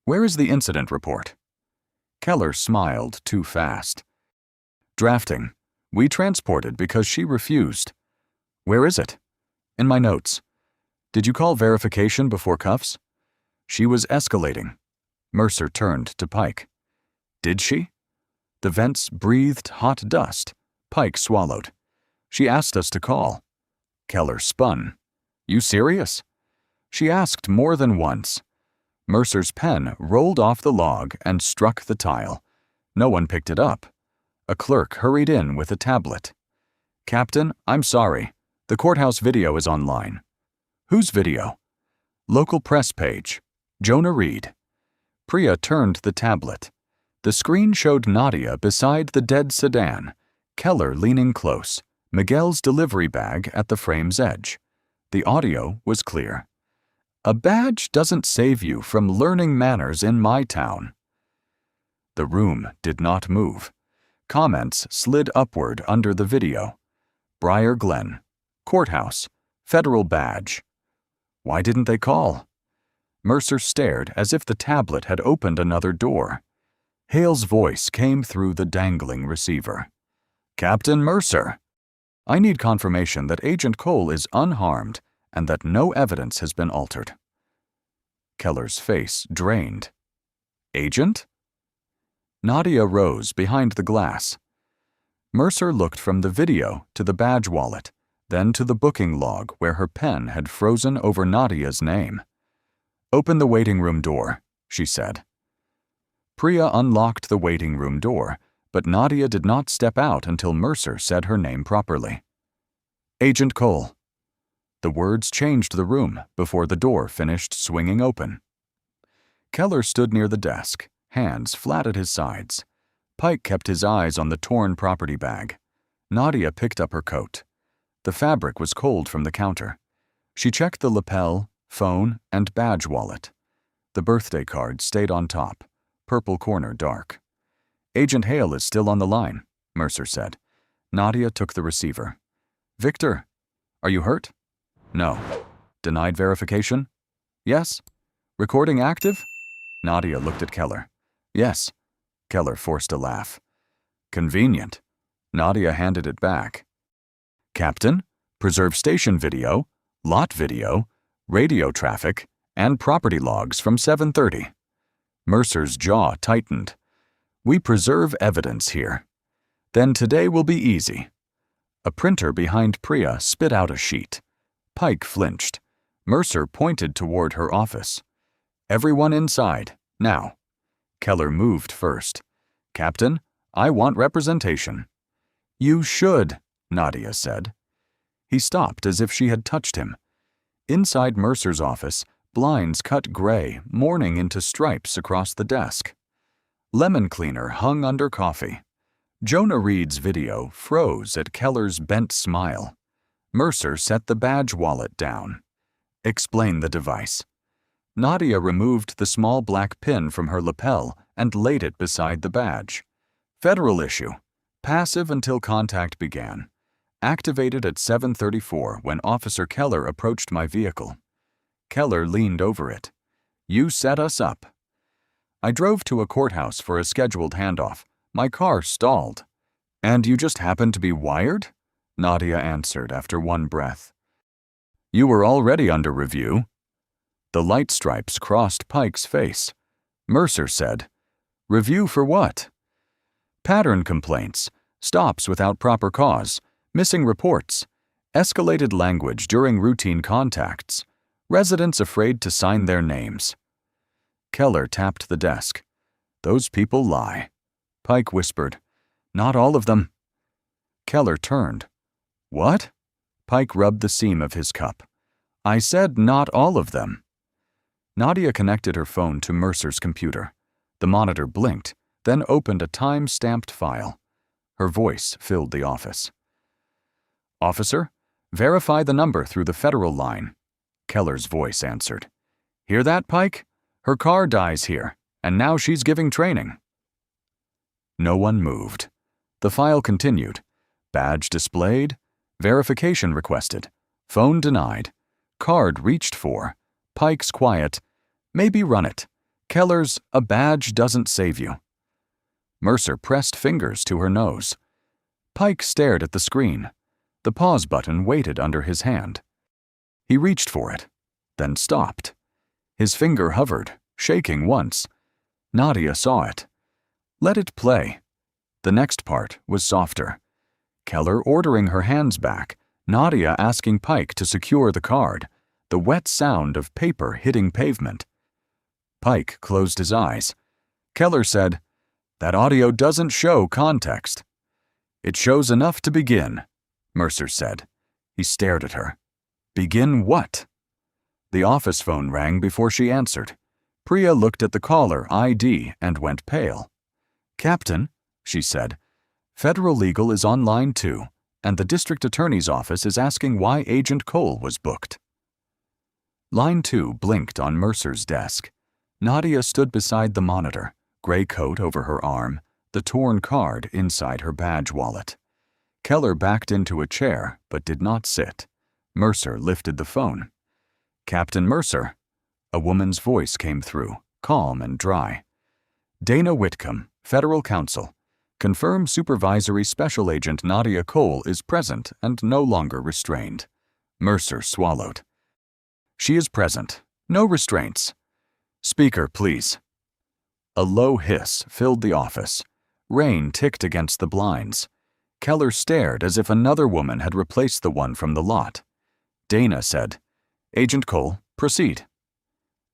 where is the incident report?" Keller smiled too fast. "Drafting. We transported because she refused." "Where is it?" "In my notes." "Did you call verification before cuffs?" "She was escalating." Mercer turned to Pike. "Did she?" The vents breathed hot dust. Pike swallowed. "She asked us to call." Keller spun. "You serious?" "She asked more than once." Mercer's pen rolled off the log and struck the tile. No one picked it up. A clerk hurried in with a tablet. "Captain, I'm sorry. The courthouse video is online." "Whose video?" "Local press page. Jonah Reed." Priya turned the tablet. The screen showed Nadia beside the dead sedan, Keller leaning close, Miguel's delivery bag at the frame's edge. The audio was clear. "A badge doesn't save you from learning manners in my town." The room did not move. Comments slid upward under the video. Briar Glen, courthouse, federal badge. Why didn't they call? Mercer stared as if the tablet had opened another door. Hale's voice came through the dangling receiver. "Captain Mercer, I need confirmation that Agent Cole is unharmed and that no evidence has been altered." Keller's face drained. "Agent?" Nadia rose behind the glass. Mercer looked from the video to the badge wallet, then to the booking log where her pen had frozen over Nadia's name. "Open the waiting room door," she said. Priya unlocked the waiting room door, but Nadia did not step out until Mercer said her name properly. "Agent Cole." The words changed the room before the door finished swinging open. Keller stood near the desk, hands flat at his sides. Pike kept his eyes on the torn property bag. Nadia picked up her coat. The fabric was cold from the counter. She checked the lapel, phone, and badge wallet. The birthday card stayed on top, purple corner dark. "Agent Hale is still on the line," Mercer said. Nadia took the receiver. "Victor, Are you hurt? No. Denied verification? Yes. Recording active? Nadia looked at Keller. Yes. Keller forced a laugh. Convenient. Nadia handed it back. Captain, preserve station video, lot video, radio traffic, and property logs from 7:30. Mercer's jaw tightened. We preserve evidence here. Then today will be easy. A printer behind Priya spit out a sheet. Pike flinched. Mercer pointed toward her office. Everyone inside, now. Keller moved first. Captain, I want representation. You should, Nadia said. He stopped as if she had touched him. Inside Mercer's office, blinds cut gray, mourning into stripes across the desk. Lemon cleaner hung under coffee. Jonah Reed's video froze at Keller's bent smile. Mercer set the badge wallet down. Explain the device. Nadia removed the small black pin from her lapel and laid it beside the badge. Federal issue. Passive until contact began. Activated at 7:34 when Officer Keller approached my vehicle. Keller leaned over it. You set us up. I drove to a courthouse for a scheduled handoff. My car stalled. And you just happened to be wired? Nadia answered after one breath. You were already under review. The light stripes crossed Pike's face. Mercer said, Review for what? Pattern complaints, stops without proper cause, missing reports, escalated language during routine contacts, residents afraid to sign their names. Keller tapped the desk. Those people lie. Pike whispered, Not all of them. Keller turned. What? Pike rubbed the seam of his cup. I said not all of them. Nadia connected her phone to Mercer's computer. The monitor blinked, then opened a time-stamped file. Her voice filled the office. Officer, verify the number through the federal line. Keller's voice answered. Hear that, Pike? Her car dies here, and now she's giving training. No one moved. The file continued. Badge displayed. Verification requested. Phone denied. Card reached for. Pike's quiet. Maybe run it. Keller's a badge doesn't save you. Mercer pressed fingers to her nose. Pike stared at the screen. The pause button waited under his hand. He reached for it, then stopped. His finger hovered, shaking once. Nadia saw it. Let it play. The next part was softer. Keller ordering her hands back, Nadia asking Pike to secure the card, the wet sound of paper hitting pavement. Pike closed his eyes. Keller said, That audio doesn't show context. It shows enough to begin, Mercer said. He stared at her. Begin what? The office phone rang before she answered. Priya looked at the caller ID and went pale. Captain, she said, Federal Legal is on line 2, and the district attorney's office is asking why Agent Cole was booked. Line 2 blinked on Mercer's desk. Nadia stood beside the monitor, gray coat over her arm, the torn card inside her badge wallet. Keller backed into a chair, but did not sit. Mercer lifted the phone. Captain Mercer. A woman's voice came through, calm and dry. Dana Whitcomb, Federal Counsel. Confirm Supervisory Special Agent Nadia Cole is present and no longer restrained. Mercer swallowed. She is present. No restraints. Speaker, please. A low hiss filled the office. Rain ticked against the blinds. Keller stared as if another woman had replaced the one from the lot. Dana said, Agent Cole, proceed.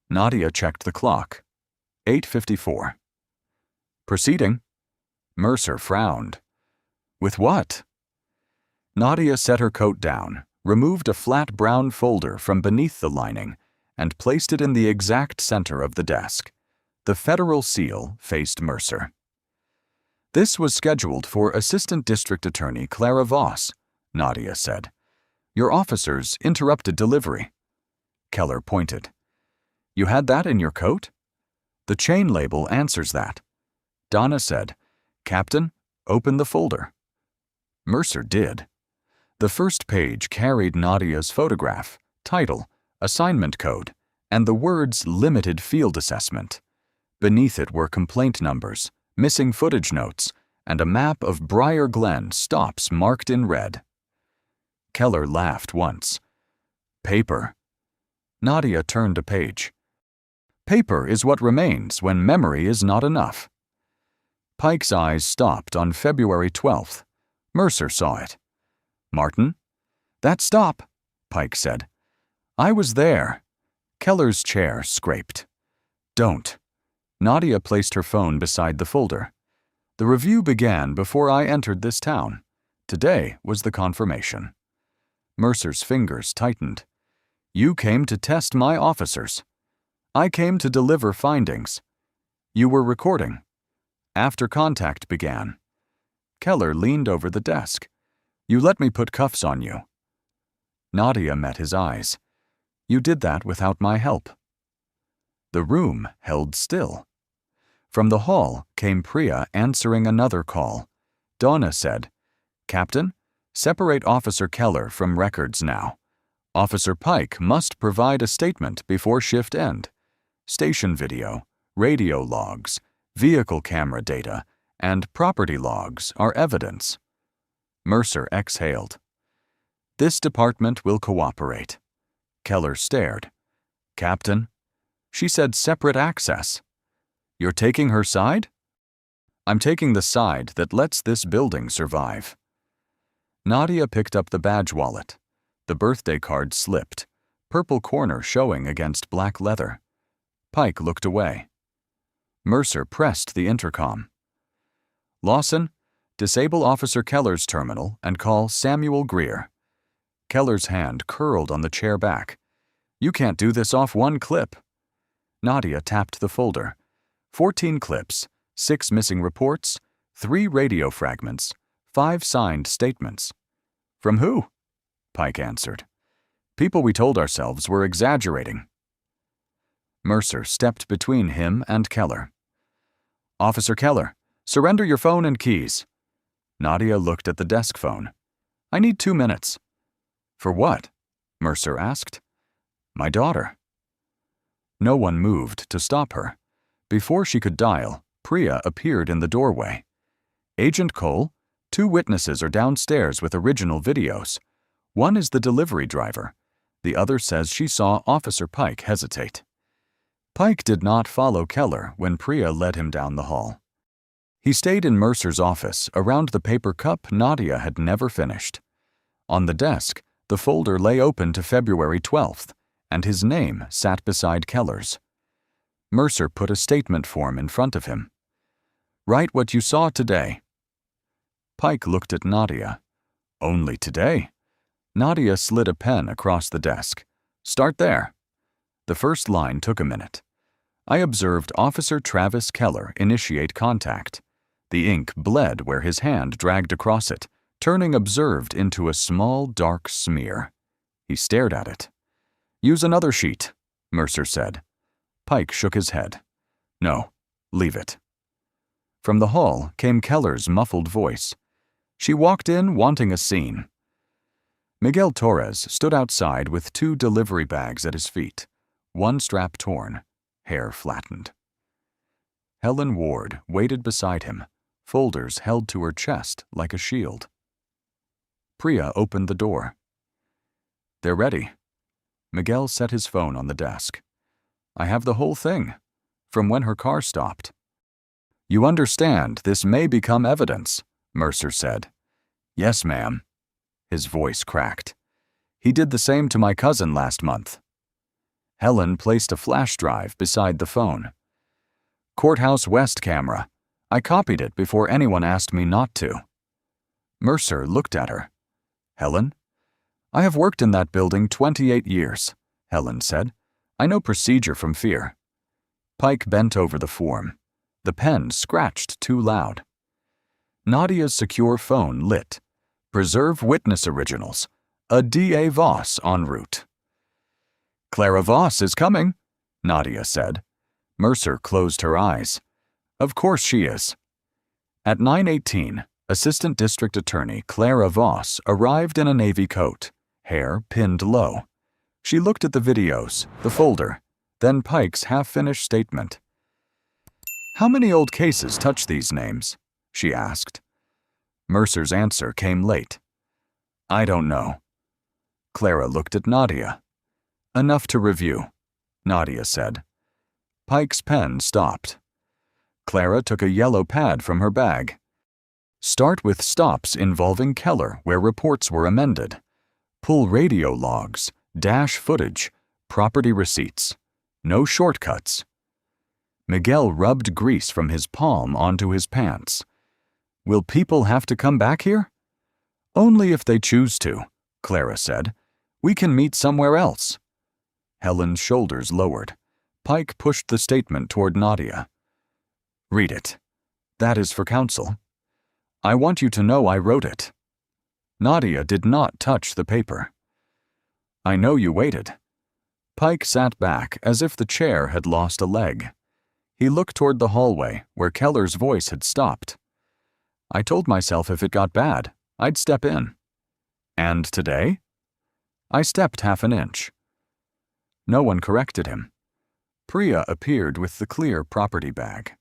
Nadia checked the clock. 8:54. Proceeding. Mercer frowned. With what? Nadia set her coat down, removed a flat brown folder from beneath the lining, and placed it in the exact center of the desk. The federal seal faced Mercer. This was scheduled for Assistant District Attorney Clara Voss, Nadia said. Your officers interrupted delivery. Keller pointed. You had that in your coat? The chain label answers that. Donna said, Captain, open the folder. Mercer did. The first page carried Nadia's photograph, title, assignment code, and the words limited field assessment. Beneath it were complaint numbers, missing footage notes, and a map of Briar Glen stops marked in red. Keller laughed once. Paper. Nadia turned a page. Paper is what remains when memory is not enough. Pike's eyes stopped on February 12th. Mercer saw it. Martin? That stop, Pike said. I was there. Keller's chair scraped. Don't. Nadia placed her phone beside the folder. The review began before I entered this town. Today was the confirmation. Mercer's fingers tightened. You came to test my officers. I came to deliver findings. You were recording. After contact began. Keller leaned over the desk. You let me put cuffs on you. Nadia met his eyes. You did that without my help. The room held still. From the hall came Priya answering another call. Donna said, Captain, separate Officer Keller from records now. Officer Pike must provide a statement before shift end. Station video, radio logs, vehicle camera data, and property logs are evidence. Mercer exhaled. This department will cooperate. Keller stared. Captain? She said separate access. You're taking her side? I'm taking the side that lets this building survive. Nadia picked up the badge wallet. The birthday card slipped, purple corner showing against black leather. Pike looked away. Mercer pressed the intercom. Lawson, disable Officer Keller's terminal and call Samuel Greer. Keller's hand curled on the chair back. You can't do this off one clip. Nadia tapped the folder. 14 clips, 6 missing reports, 3 radio fragments, 5 signed statements. From who? Pike answered. People we told ourselves were exaggerating. Mercer stepped between him and Keller. Officer Keller, surrender your phone and keys. Nadia looked at the desk phone. I need 2 minutes. For what? Mercer asked. My daughter. No one moved to stop her. Before she could dial, Priya appeared in the doorway. Agent Cole, 2 witnesses are downstairs with original videos. One is the delivery driver. The other says she saw Officer Pike hesitate. Pike did not follow Keller when Priya led him down the hall. He stayed in Mercer's office around the paper cup Nadia had never finished. On the desk, the folder lay open to February 12th, and his name sat beside Keller's. Mercer put a statement form in front of him. Write what you saw today. Pike looked at Nadia. Only today? Nadia slid a pen across the desk. Start there. The first line took a minute. I observed Officer Travis Keller initiate contact. The ink bled where his hand dragged across it, turning observed into a small dark smear. He stared at it. Use another sheet, Mercer said. Pike shook his head. No, leave it. From the hall came Keller's muffled voice. She walked in wanting a scene. Miguel Torres stood outside with 2 delivery bags at his feet, one strap torn, hair flattened. Helen Ward waited beside him, folders held to her chest like a shield. Priya opened the door. They're ready. Miguel set his phone on the desk. I have the whole thing, from when her car stopped. You understand this may become evidence, Mercer said. Yes, ma'am. His voice cracked. He did the same to my cousin last month. Helen placed a flash drive beside the phone. Courthouse West camera. I copied it before anyone asked me not to. Mercer looked at her. Helen? I have worked in that building 28 years, Helen said. I know procedure from fear. Pike bent over the form. The pen scratched too loud. Nadia's secure phone lit. Preserve witness originals. A D.A. Voss en route. Clara Voss is coming, Nadia said. Mercer closed her eyes. Of course she is. At 9:18, Assistant District Attorney Clara Voss arrived in a navy coat, hair pinned low. She looked at the videos, the folder, then Pike's half-finished statement. "How many old cases touch these names?" she asked. Mercer's answer came late. "I don't know." Clara looked at Nadia. "Enough to review," Nadia said. Pike's pen stopped. Clara took a yellow pad from her bag. "Start with stops involving Keller where reports were amended. Pull radio logs, dash footage, property receipts. No shortcuts." Miguel rubbed grease from his palm onto his pants. "Will people have to come back here?" "Only if they choose to," Clara said. "We can meet somewhere else." Helen's shoulders lowered. Pike pushed the statement toward Nadia. "Read it. That is for counsel. I want you to know I wrote it." Nadia did not touch the paper. "I know you waited." Pike sat back as if the chair had lost a leg. He looked toward the hallway where Keller's voice had stopped. "I told myself if it got bad, I'd step in." "And today?" "I stepped half an inch." No one corrected him. Priya appeared with the clear property bag.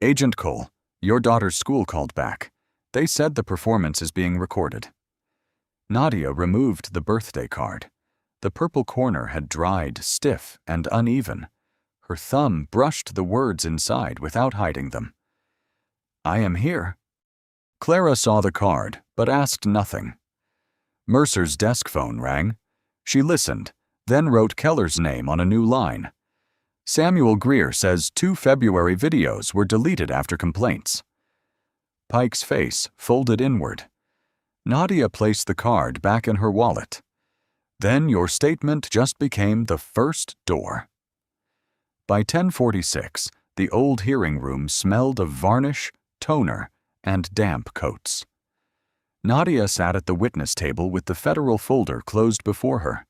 "Agent Cole, your daughter's school called back. They said the performance is being recorded." Nadia removed the birthday card. The purple corner had dried, stiff, and uneven. Her thumb brushed the words inside without hiding them. "I am here." Clara saw the card, but asked nothing. Mercer's desk phone rang. She listened, then wrote Keller's name on a new line. "Samuel Greer says 2 February videos were deleted after complaints." Pike's face folded inward. Nadia placed the card back in her wallet. "Then your statement just became the first door." By 10:46, the old hearing room smelled of varnish, toner, and damp coats. Nadia sat at the witness table with the federal folder closed before her.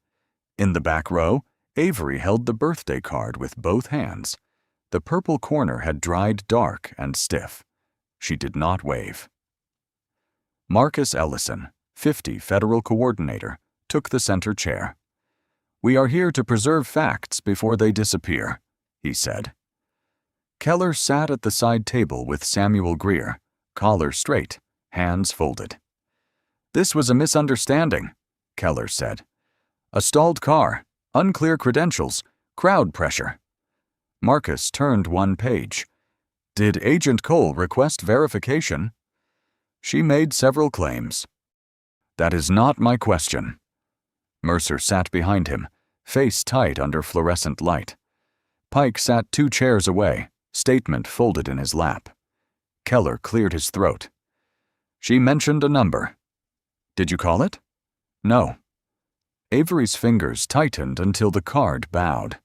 In the back row, Avery held the birthday card with both hands. The purple corner had dried dark and stiff. She did not wave. Marcus Ellison, 50 Federal Coordinator, took the center chair. "We are here to preserve facts before they disappear," he said. Keller sat at the side table with Samuel Greer, collar straight, hands folded. "This was a misunderstanding," Keller said. "A stalled car, unclear credentials, crowd pressure." Marcus turned one page. "Did Agent Cole request verification?" "She made several claims." "That is not my question." Mercer sat behind him, face tight under fluorescent light. Pike sat 2 chairs away, statement folded in his lap. Keller cleared his throat. "She mentioned a number." "Did you call it?" "No." Avery's fingers tightened until the card bowed.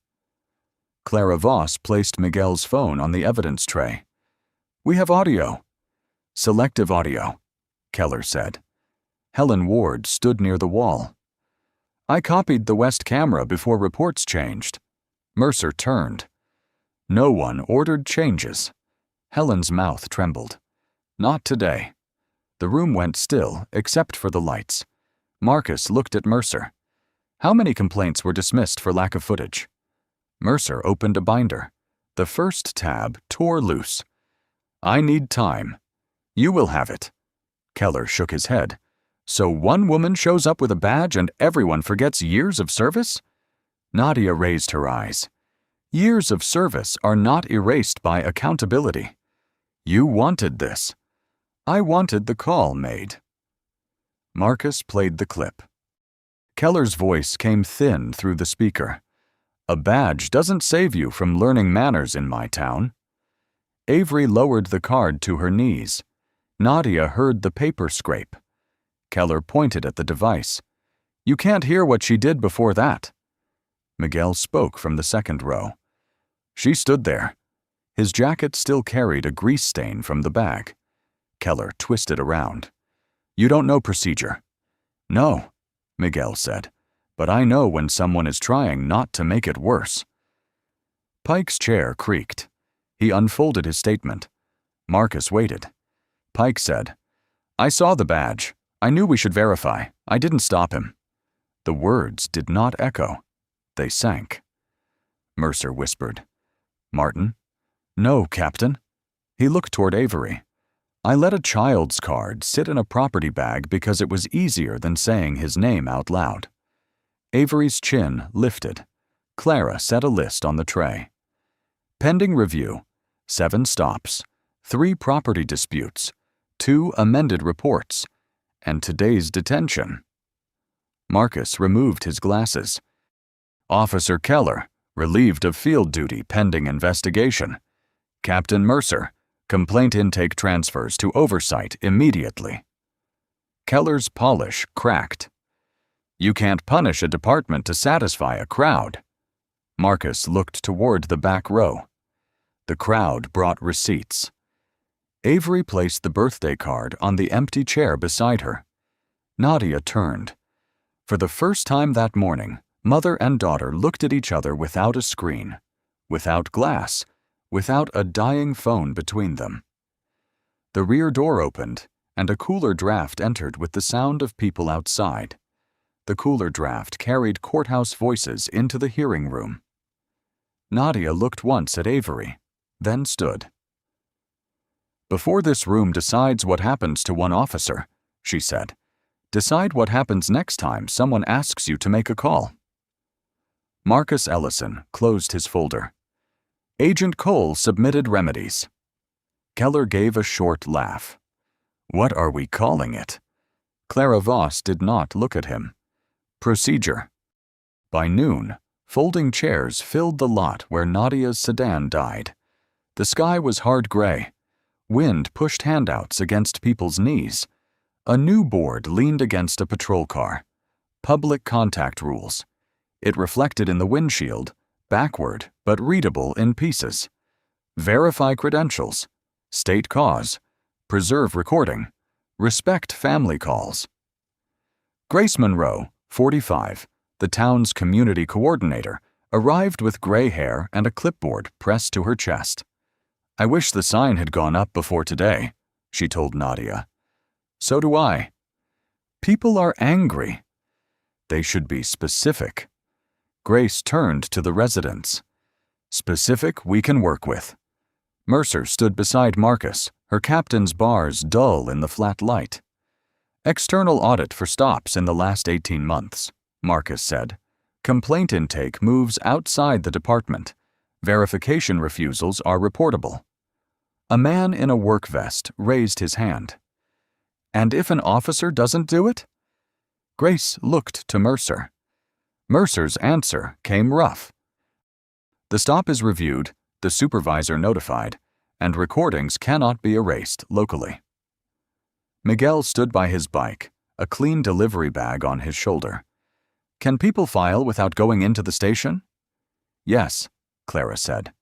Clara Voss placed Miguel's phone on the evidence tray. "We have audio." "Selective audio," Keller said. Helen Ward stood near the wall. "I copied the West camera before reports changed." Mercer turned. "No one ordered changes." Helen's mouth trembled. "Not today." The room went still, except for the lights. Marcus looked at Mercer. "How many complaints were dismissed for lack of footage?" Mercer opened a binder. The first tab tore loose. "I need time." "You will have it." Keller shook his head. "So one woman shows up with a badge and everyone forgets years of service?" Nadia raised her eyes. "Years of service are not erased by accountability. You wanted this. I wanted the call made." Marcus played the clip. Keller's voice came thin through the speaker. "A badge doesn't save you from learning manners in my town." Avery lowered the card to her knees. Nadia heard the paper scrape. Keller pointed at the device. "You can't hear what she did before that." Miguel spoke from the second row. "She stood there." His jacket still carried a grease stain from the bag. Keller twisted around. "You don't know procedure." "No," Miguel said, "but I know when someone is trying not to make it worse." Pike's chair creaked. He unfolded his statement. Marcus waited. Pike said, I saw the badge. I knew we should verify. I didn't stop him. The words did not echo. They sank. Mercer whispered. Martin? No, Captain. He looked toward Avery. I let a child's card sit in a property bag because it was easier than saying his name out loud. Avery's chin lifted. Clara set a list on the tray. Pending review, 7 stops, 3 property disputes, 2 amended reports, and today's detention. Marcus removed his glasses. Officer Keller, relieved of field duty pending investigation. Captain Mercer, complaint intake transfers to oversight immediately. Keller's polish cracked. You can't punish a department to satisfy a crowd. Marcus looked toward the back row. The crowd brought receipts. Avery placed the birthday card on the empty chair beside her. Nadia turned. For the first time that morning, mother and daughter looked at each other without a screen, without glass, without a dying phone between them. The rear door opened, and a cooler draft entered with the sound of people outside. The cooler draft carried courthouse voices into the hearing room. Nadia looked once at Avery, then stood. Before this room decides what happens to one officer, she said, decide what happens next time someone asks you to make a call. Marcus Ellison closed his folder. Agent Cole submitted remedies. Keller gave a short laugh. What are we calling it? Clara Voss did not look at him. Procedure. By noon, folding chairs filled the lot where Nadia's sedan died. The sky was hard gray. Wind pushed handouts against people's knees. A new board leaned against a patrol car. Public contact rules. It reflected in the windshield, backward but readable in pieces. Verify credentials. State cause. Preserve recording. Respect family calls. Grace Monroe, 45, the town's community coordinator, arrived with gray hair and a clipboard pressed to her chest. I wish the sign had gone up before today, she told Nadia. So do I. People are angry. They should be specific. Grace turned to the residents. Specific we can work with. Mercer stood beside Marcus, her captain's bars dull in the flat light. External audit for stops in the last 18 months, Marcus said. Complaint intake moves outside the department. Verification refusals are reportable. A man in a work vest raised his hand. And if an officer doesn't do it? Grace looked to Mercer. Mercer's answer came rough. The stop is reviewed, the supervisor notified, and recordings cannot be erased locally. Miguel stood by his bike, a clean delivery bag on his shoulder. Can people file without going into the station? Yes, Clara said.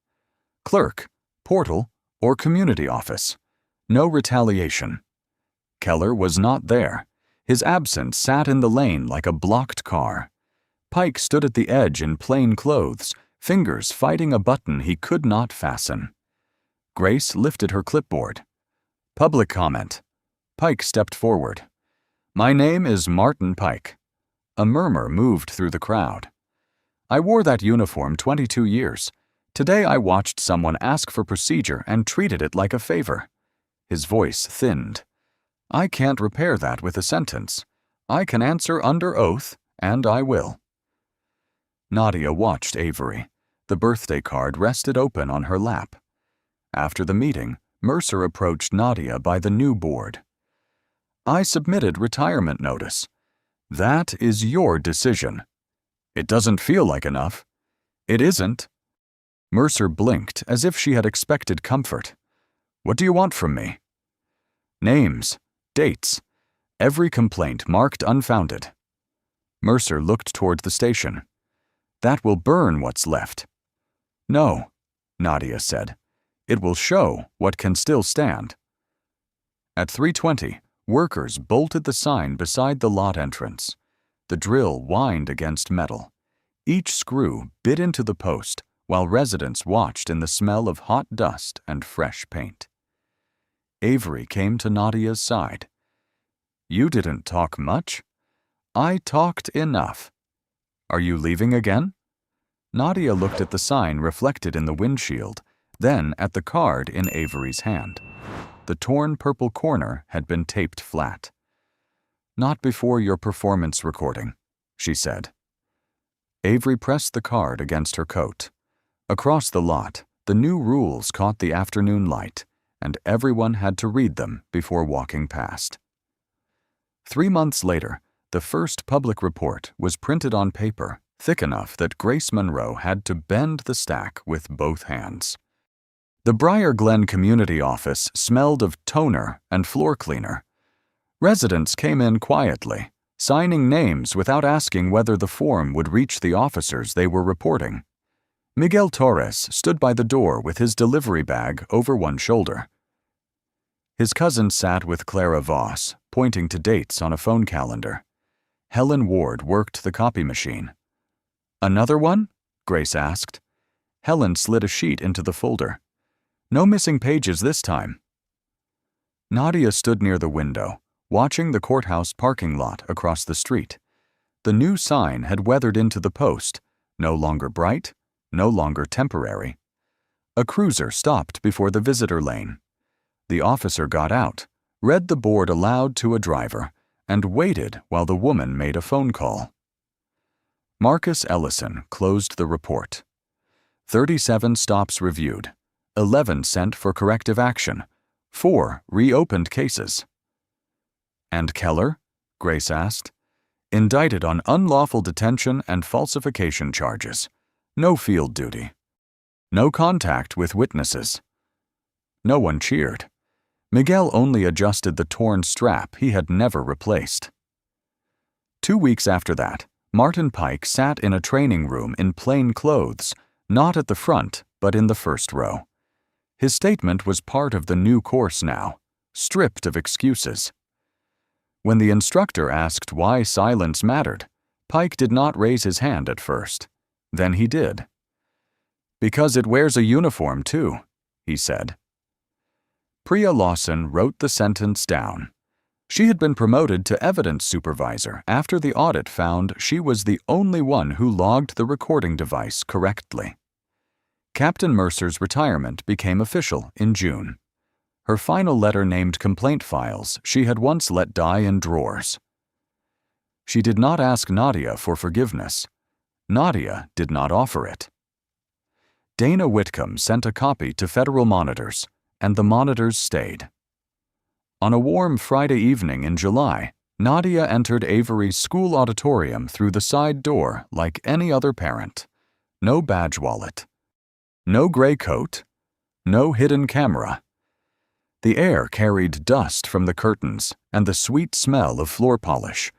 Clerk, portal, or community office. No retaliation. Keller was not there. His absence sat in the lane like a blocked car. Pike stood at the edge in plain clothes, fingers fighting a button he could not fasten. Grace lifted her clipboard. Public comment. Pike stepped forward. My name is Martin Pike. A murmur moved through the crowd. I wore that uniform 22 years. Today I watched someone ask for procedure and treated it like a favor. His voice thinned. I can't repair that with a sentence. I can answer under oath, and I will. Nadia watched Avery. The birthday card rested open on her lap. After the meeting, Mercer approached Nadia by the new board. I submitted retirement notice. That is your decision. It doesn't feel like enough. It isn't. Mercer blinked as if she had expected comfort. What do you want from me? Names, dates, every complaint marked unfounded. Mercer looked toward the station. That will burn what's left. No, Nadia said. It will show what can still stand. At 3:20, workers bolted the sign beside the lot entrance. The drill whined against metal. Each screw bit into the post while residents watched in the smell of hot dust and fresh paint. Avery came to Nadia's side. You didn't talk much. I talked enough. Are you leaving again? Nadia looked at the sign reflected in the windshield, then at the card in Avery's hand. The torn purple corner had been taped flat. Not before your performance recording, she said. Avery pressed the card against her coat. Across the lot, the new rules caught the afternoon light, and everyone had to read them before walking past. 3 months later, the first public report was printed on paper, thick enough that Grace Monroe had to bend the stack with both hands. The Briar Glen community office smelled of toner and floor cleaner. Residents came in quietly, signing names without asking whether the form would reach the officers they were reporting. Miguel Torres stood by the door with his delivery bag over one shoulder. His cousin sat with Clara Voss, pointing to dates on a phone calendar. Helen Ward worked the copy machine. Another one? Grace asked. Helen slid a sheet into the folder. No missing pages this time. Nadia stood near the window, watching the courthouse parking lot across the street. The new sign had weathered into the post, no longer bright, no longer temporary. A cruiser stopped before the visitor lane. The officer got out, read the board aloud to a driver, and waited while the woman made a phone call. Marcus Ellison closed the report. 37 stops reviewed, 11 sent for corrective action, 4 reopened cases. And Keller? Grace asked. Indicted on unlawful detention and falsification charges. No field duty. No contact with witnesses. No one cheered. Miguel only adjusted the torn strap he had never replaced. 2 weeks after that, Martin Pike sat in a training room in plain clothes, not at the front, but in the first row. His statement was part of the new course now, stripped of excuses. When the instructor asked why silence mattered, Pike did not raise his hand at first. Then he did. Because it wears a uniform, too, he said. Priya Lawson wrote the sentence down. She had been promoted to evidence supervisor after the audit found she was the only one who logged the recording device correctly. Captain Mercer's retirement became official in June. Her final letter named complaint files she had once let die in drawers. She did not ask Nadia for forgiveness. Nadia did not offer it. Dana Whitcomb sent a copy to federal monitors, and the monitors stayed. On a warm Friday evening in July, Nadia entered Avery's school auditorium through the side door like any other parent. No badge wallet. No gray coat. No hidden camera. The air carried dust from the curtains and the sweet smell of floor polish.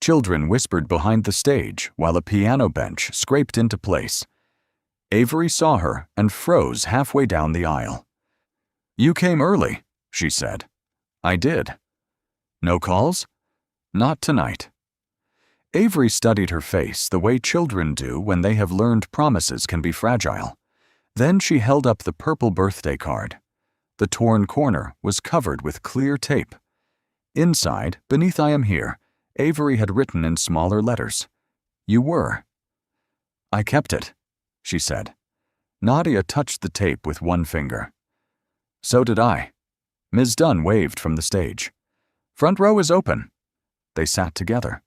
Children whispered behind the stage while a piano bench scraped into place. Avery saw her and froze halfway down the aisle. "You came early," she said. "I did." "No calls?" "Not tonight." Avery studied her face the way children do when they have learned promises can be fragile. Then she held up the purple birthday card. The torn corner was covered with clear tape. Inside, beneath "I am here," Avery had written in smaller letters, "You were." "I kept it," she said. Nadia touched the tape with one finger. "So did I." Ms. Dunn waved from the stage. "Front row is open." They sat together.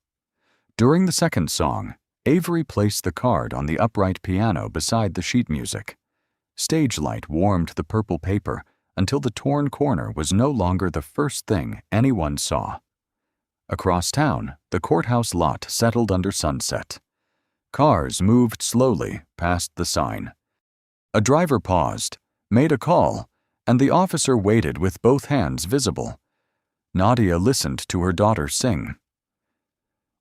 During the second song, Avery placed the card on the upright piano beside the sheet music. Stage light warmed the purple paper until the torn corner was no longer the first thing anyone saw. Across town, the courthouse lot settled under sunset. Cars moved slowly past the sign. A driver paused, made a call, and the officer waited with both hands visible. Nadia listened to her daughter sing.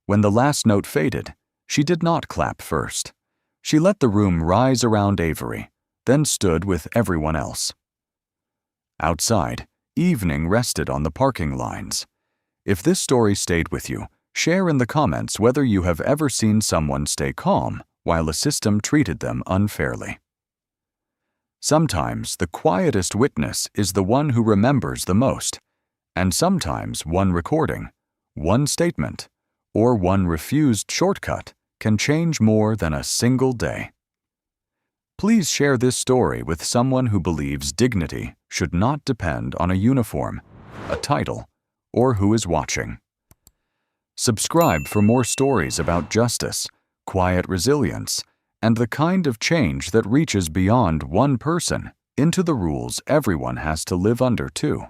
When the last note faded, she did not clap first. She let the room rise around Avery, then stood with everyone else. Outside, evening rested on the parking lines. If this story stayed with you, share in the comments whether you have ever seen someone stay calm while a system treated them unfairly. Sometimes the quietest witness is the one who remembers the most, and sometimes one recording One statement or one refused shortcut can change more than a single day. Please share this story with someone who believes dignity should not depend on a uniform, a title, or who is watching. Subscribe for more stories about justice, quiet resilience, and the kind of change that reaches beyond one person into the rules everyone has to live under too.